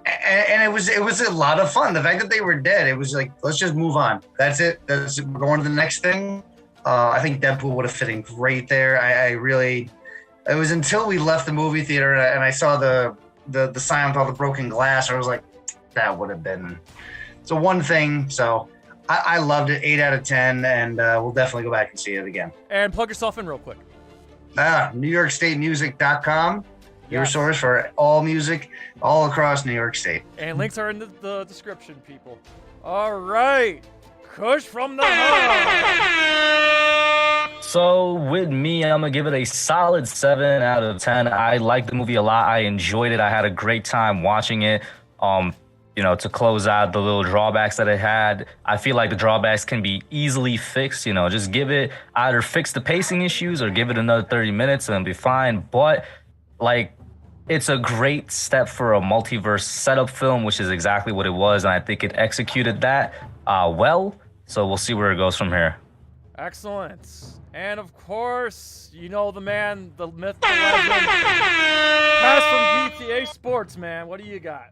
Speaker 14: And it was a lot of fun. The fact that they were dead, it was like, let's just move on. That's it. We're going to the next thing. I think Deadpool would have fit in great there. It was until we left the movie theater and I saw the sign with all the broken glass, I was like, that would have been, it's a one thing. So I loved it, 8 out of 10, and we'll definitely go back and see it again.
Speaker 8: And plug yourself in real quick.
Speaker 14: NewYorkStateMusic.com, your source for all music all across New York State.
Speaker 8: And links are in the description, people. All right. Kush from the heart.
Speaker 13: So with me, I'm gonna give it a solid 7 out of 10. I liked the movie a lot. I enjoyed it. I had a great time watching it. To close out the little drawbacks that it had, I feel like the drawbacks can be easily fixed. Just give it, either fix the pacing issues or give it another 30 minutes and it'll be fine. But it's a great step for a multiverse setup film, which is exactly what it was, and I think it executed that well. So we'll see where it goes from here.
Speaker 8: Excellent. And of course, the man, the myth, the legend, Pest from PTA Sports, man. What do you got?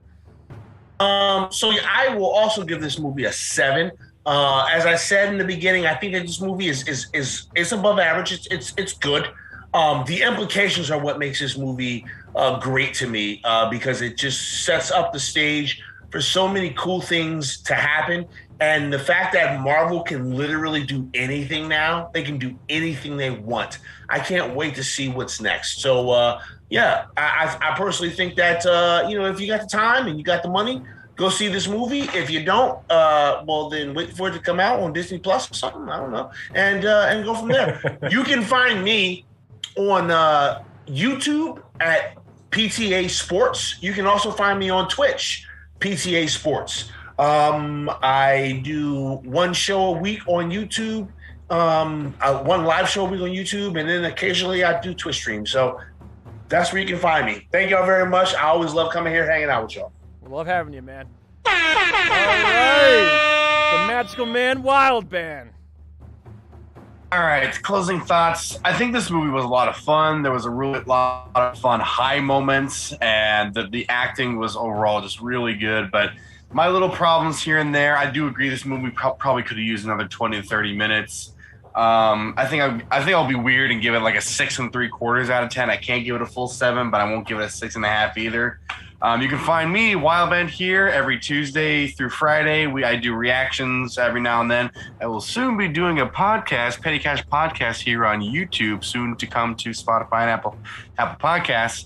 Speaker 12: I will also give this movie a 7. As I said in the beginning, I think that this movie is above average. It's good. The implications are what makes this movie great to me, because it just sets up the stage for so many cool things to happen. And the fact that Marvel can literally do anything now, they can do anything they want. I can't wait to see what's next. So, I personally think that, if you got the time and you got the money, go see this movie. If you don't, then wait for it to come out on Disney Plus or something. I don't know. And go from there. You can find me on YouTube at PTA Sports. You can also find me on Twitch, PTA Sports. I do one show a week on YouTube, one live show a week on YouTube, and then occasionally I do Twitch streams. So that's where you can find me. Thank y'all very much. I always love coming here, hanging out with y'all.
Speaker 8: We love having you, man. All right. The Magical Man WilldBand.
Speaker 11: All right, closing thoughts. I think this movie was a lot of fun. There was a really lot of fun high moments, and the acting was overall just really good. But my little problems here and there, I do agree this movie probably could have used another 20 to 30 minutes. I think I'll be weird and give it like a 6 3/4 out of 10. I can't give it a full 7, but I won't give it a 6.5 either. You can find me, WilldBand, here every Tuesday through Friday. I do reactions every now and then. I will soon be doing a podcast, Petty Cash Podcast, here on YouTube, soon to come to Spotify and Apple Podcasts.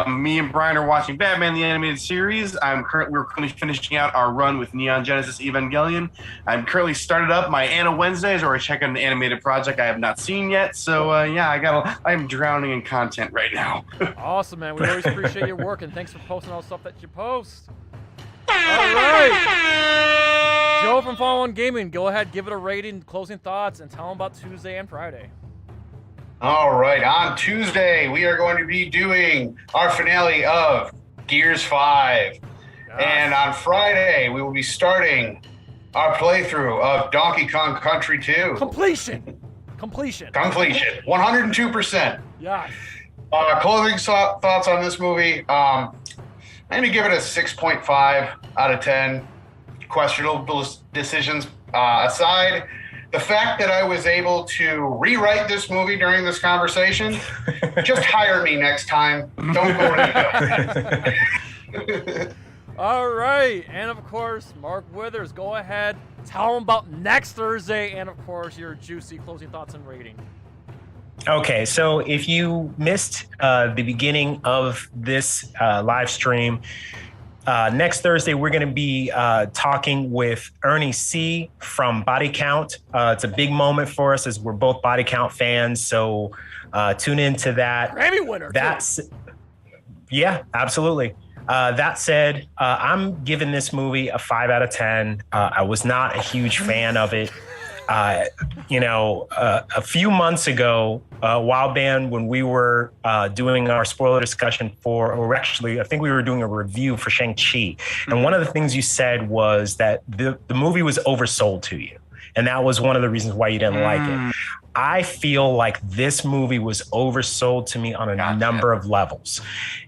Speaker 11: Me and Brian are watching Batman the Animated Series. We're currently finishing out our run with Neon Genesis Evangelion. I'm currently started up my Anna Wednesdays, or I check out an animated project I have not seen yet. So I'm drowning in content right now.
Speaker 8: Awesome, man. We always appreciate your work, and thanks for posting all the stuff that you post. All right. Joe from Follow On Gaming, go ahead, give it a rating, closing thoughts, and tell them about Tuesday and Friday.
Speaker 10: All right, on Tuesday, we are going to be doing our finale of Gears 5. Yes. And on Friday, we will be starting our playthrough of Donkey Kong Country 2.
Speaker 8: Completion.
Speaker 10: 102%.
Speaker 8: Yes.
Speaker 10: Closing thoughts on this movie. I'm going to give it a 6.5 out of 10. Questionable decisions aside, the fact that I was able to rewrite this movie during this conversation, just hire me next time. Don't go to
Speaker 8: All right. And of course, Mark Withers, go ahead. Tell them about next Thursday. And of course, your juicy closing thoughts and rating.
Speaker 1: Okay, so if you missed the beginning of this live stream, Next Thursday, we're going to be talking with Ernie C. from Body Count. It's a big moment for us as we're both Body Count fans. So tune into that.
Speaker 8: Grammy winner.
Speaker 1: Yeah, absolutely. That said, I'm giving this movie a 5 out of 10. I was not a huge fan of it. A few months ago, WilldBand, when we were doing our spoiler discussion I think we were doing a review for Shang-Chi. And one of the things you said was that the movie was oversold to you. And that was one of the reasons why you didn't like it. I feel like this movie was oversold to me on a number of levels.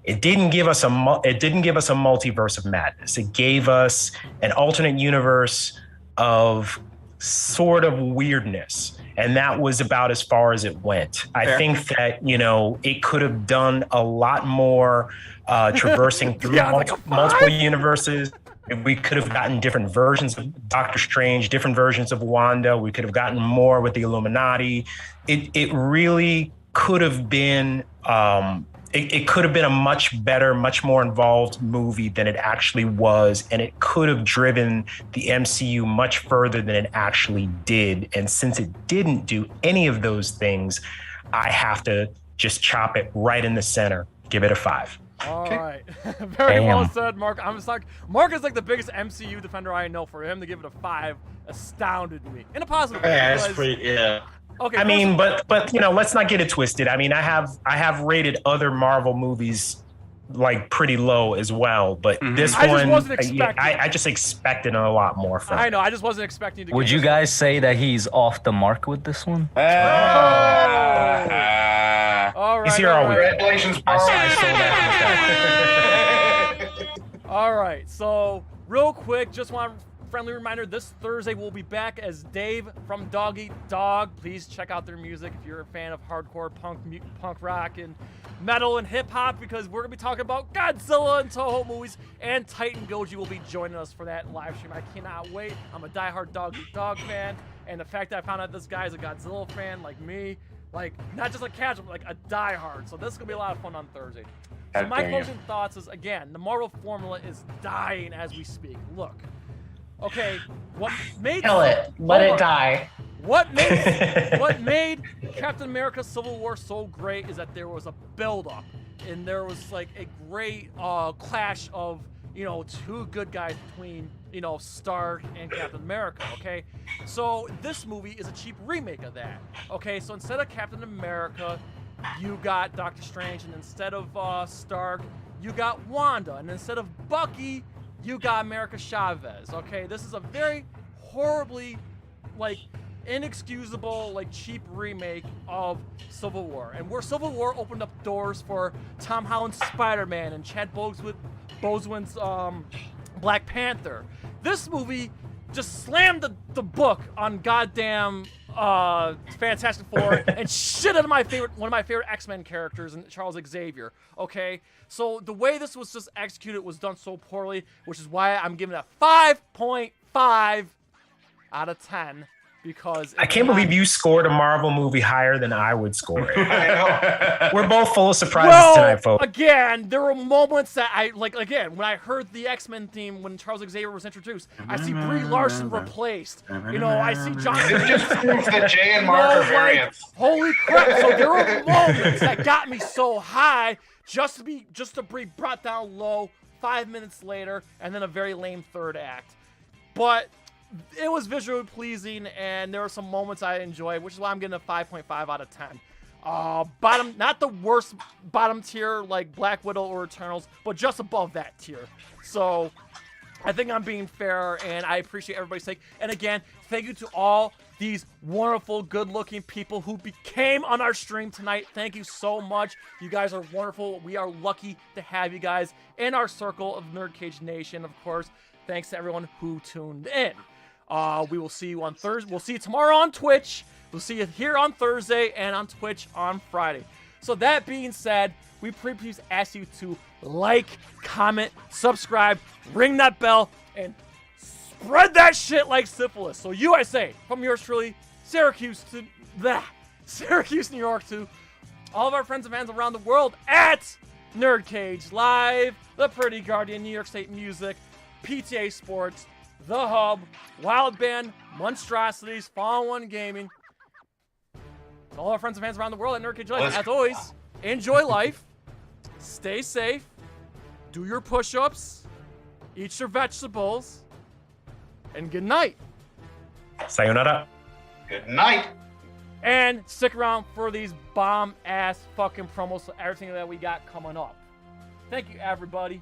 Speaker 1: It didn't give us a multiverse of madness. It gave us an alternate universe of sort of weirdness. And that was about as far as it went. I think that, it could have done a lot more traversing through multiple universes. We could have gotten different versions of Doctor Strange, different versions of Wanda. We could have gotten more with the Illuminati. It really could have been it could have been a much better, much more involved movie than it actually was. And it could have driven the MCU much further than it actually did. And since it didn't do any of those things, I have to just chop it right in the center. Give it a 5.
Speaker 8: All right. Very well said, Mark. Mark is like the biggest MCU defender I know. For him to give it a 5 astounded me in a positive way.
Speaker 12: Yeah, that's pretty. Yeah.
Speaker 8: Okay.
Speaker 1: I mean, but let's not get it twisted. I mean, I have rated other Marvel movies like pretty low as well, but this one, I just expected a lot more from.
Speaker 8: I know. I just wasn't expecting to.
Speaker 13: Would you guys say that he's off the mark with this one?
Speaker 8: All right.
Speaker 1: He's here all week.
Speaker 10: Congratulations,
Speaker 8: All right. So real quick, just want friendly reminder, this Thursday we'll be back as Dave from Dog Eat Dog. Please check out their music if you're a fan of hardcore punk rock and metal and hip hop, because we're gonna be talking about Godzilla and Toho movies, and Titan Goji will be joining us for that live stream. I cannot wait. I'm a diehard Dog Eat Dog fan, and the fact that I found out this guy is a Godzilla fan like me, like not just a casual, but like a diehard. So this is gonna be a lot of fun on Thursday. So my closing thoughts is, again, the Marvel formula is dying as we speak. Look. Okay, what made
Speaker 15: Let it die.
Speaker 8: What made Captain America Civil War so great is that there was a build-up, and there was like a great clash of two good guys between Stark and Captain America. Okay, so this movie is a cheap remake of that. Okay, so instead of Captain America, you got Doctor Strange, and instead of Stark, you got Wanda, and instead of Bucky, you got America Chavez. Okay, this is a very horribly, inexcusable, cheap remake of Civil War. And where Civil War opened up doors for Tom Holland's Spider-Man and Chad Boseman's Black Panther, this movie just slammed the book on goddamn Fantastic Four and shit out of one of my favorite X-Men characters, and Charles Xavier. Okay, so the way this was just executed was done so poorly, which is why I'm giving it a 5.5 out of 10. Because
Speaker 1: I can't believe you scored a Marvel movie higher than I would score it.
Speaker 10: I know.
Speaker 1: We're both full of surprises tonight, folks.
Speaker 8: Again, there were moments that when I heard the X-Men theme when Charles Xavier was introduced, I see Brie Larson replaced. I see John.
Speaker 10: Just proves the J and Mark are variants.
Speaker 8: Holy crap! So there were moments that got me so high just to be brought down low 5 minutes later, and then a very lame third act. But it was visually pleasing, and there were some moments I enjoyed, which is why I'm getting a 5.5 out of 10. Bottom, not the worst bottom tier like Black Widow or Eternals, but just above that tier. So I think I'm being fair, and I appreciate everybody's take. And again, thank you to all these wonderful, good-looking people who became on our stream tonight. Thank you so much. You guys are wonderful. We are lucky to have you guys in our circle of NerdCage Nation, of course. Thanks to everyone who tuned in. We will see you on Thursday. We'll see you tomorrow on Twitch. We'll see you here on Thursday and on Twitch on Friday. So that being said, we please ask you to like, comment, subscribe, ring that bell, and spread that shit like syphilis. So you, I say, from yours truly, Syracuse, New York, to all of our friends and fans around the world at NerdCage Live, The Pretty Guardian, New York State Music, PTA Sports, The Hub, WilldBand, Monstrosities, Fallen One Gaming. To all our friends and fans around the world at NerdCage Live, as always, enjoy life, stay safe, do your push-ups, eat your vegetables, and good night.
Speaker 1: Sayonara.
Speaker 10: Good night.
Speaker 8: And stick around for these bomb-ass fucking promos for everything that we got coming up. Thank you, everybody.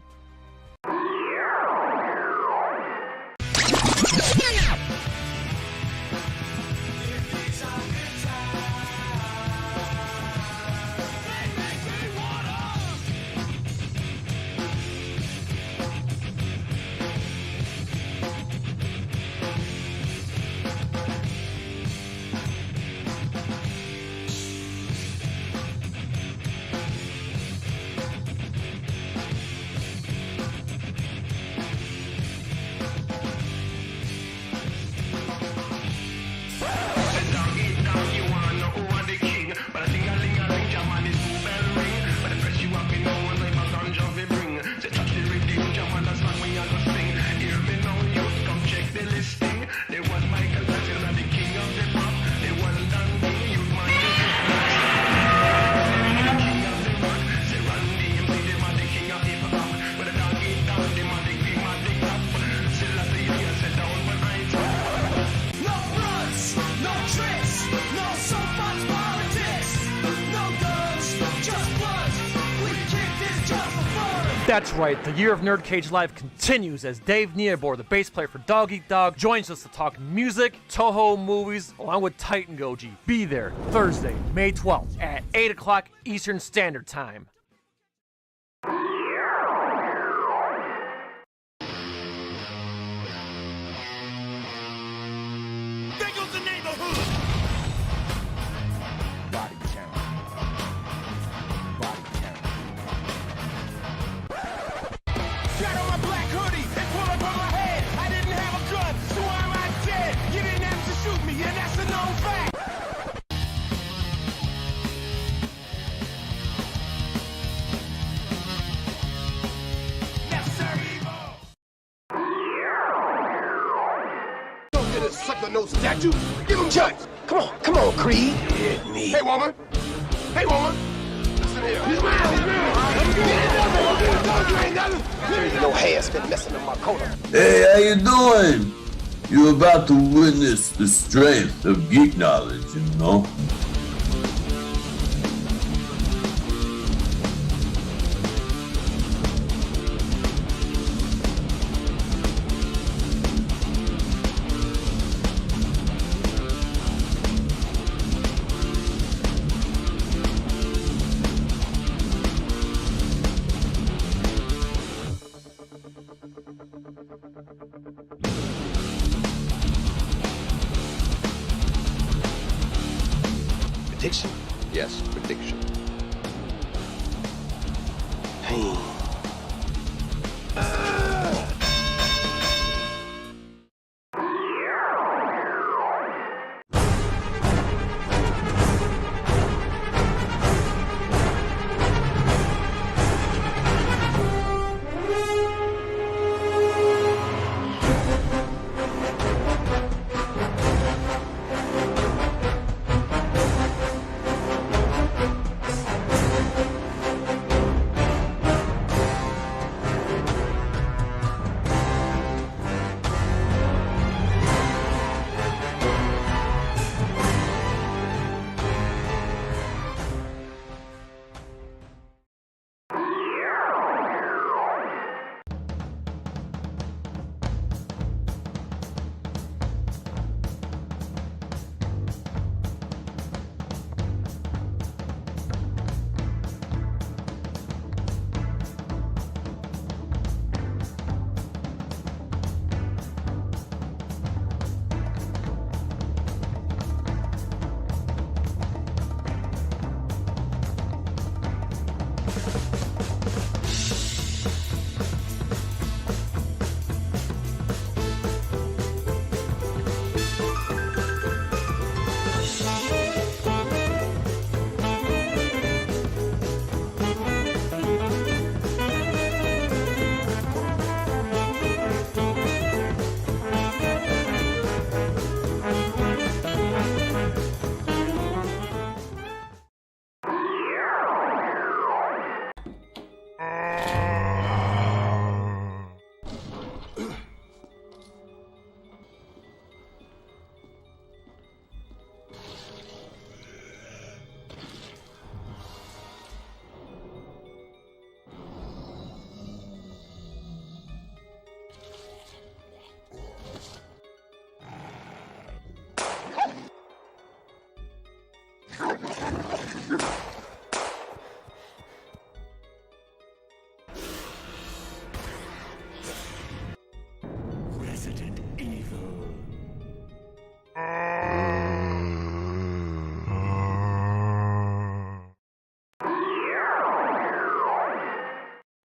Speaker 8: That's right, the year of NerdCage Live continues as Dave Neabor, the bass player for Dog Eat Dog, joins us to talk music, Toho movies, along with Titan Goji. Be there Thursday, May 12th at 8 o'clock Eastern Standard Time.
Speaker 7: There goes the neighborhood. Body count. Body count. Shot on my black hoodie and pull up on my head. I didn't have a gun, so why am I dead? You didn't have to shoot me, and that's a known fact. Yes, sir, evil. Don't get a sucker no statue. Give him chance. Come on, Creed. Hit me. Hey, woman. Listen here. He's mine. No hair's been messing up my coat.
Speaker 9: Hey, how you doing? You're about to witness the strength of geek knowledge, you know?
Speaker 7: Prediction? Yes, prediction. Pain.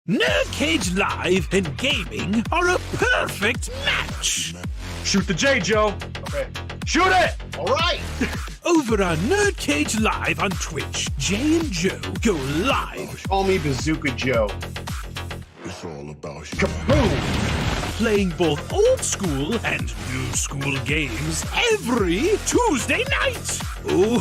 Speaker 5: NerdCage Live and gaming are a perfect match.
Speaker 6: Shoot the J, Joe. Okay. Shoot it!
Speaker 12: All right.
Speaker 5: Over on NerdCage Live on Twitch, Jay and Joe go live.
Speaker 12: Call me Bazooka Joe.
Speaker 7: It's all about you.
Speaker 5: Kaboom! Playing both old school and new school games every Tuesday night. Ooh,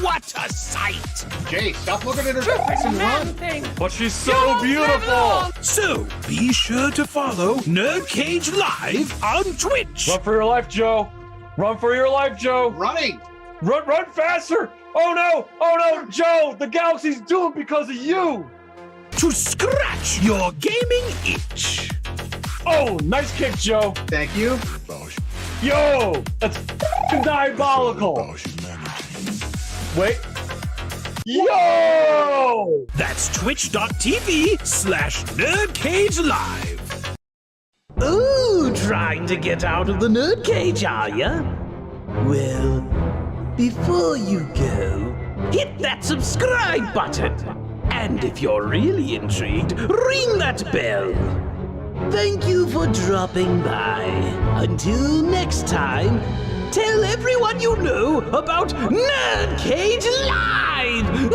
Speaker 5: what a sight!
Speaker 12: Jay, stop looking at her face and run.
Speaker 6: But she's so beautiful.
Speaker 5: So be sure to follow NerdCage Live on Twitch.
Speaker 6: Run for your life, Joe. Run for your life, Joe.
Speaker 12: Running.
Speaker 6: Run faster. Oh no, Joe. The galaxy's doomed because of you.
Speaker 5: To scratch your gaming itch.
Speaker 6: Oh, nice kick, Joe.
Speaker 12: Thank you.
Speaker 6: Yo, that's diabolical. Wait. Yo!
Speaker 5: That's twitch.tv/NerdCage Live.
Speaker 16: Ooh, trying to get out of the NerdCage, are ya? Well, before you go, hit that subscribe button. And if you're really intrigued, ring that bell. Thank you for dropping by. Until next time, tell everyone you know about NerdCage Live!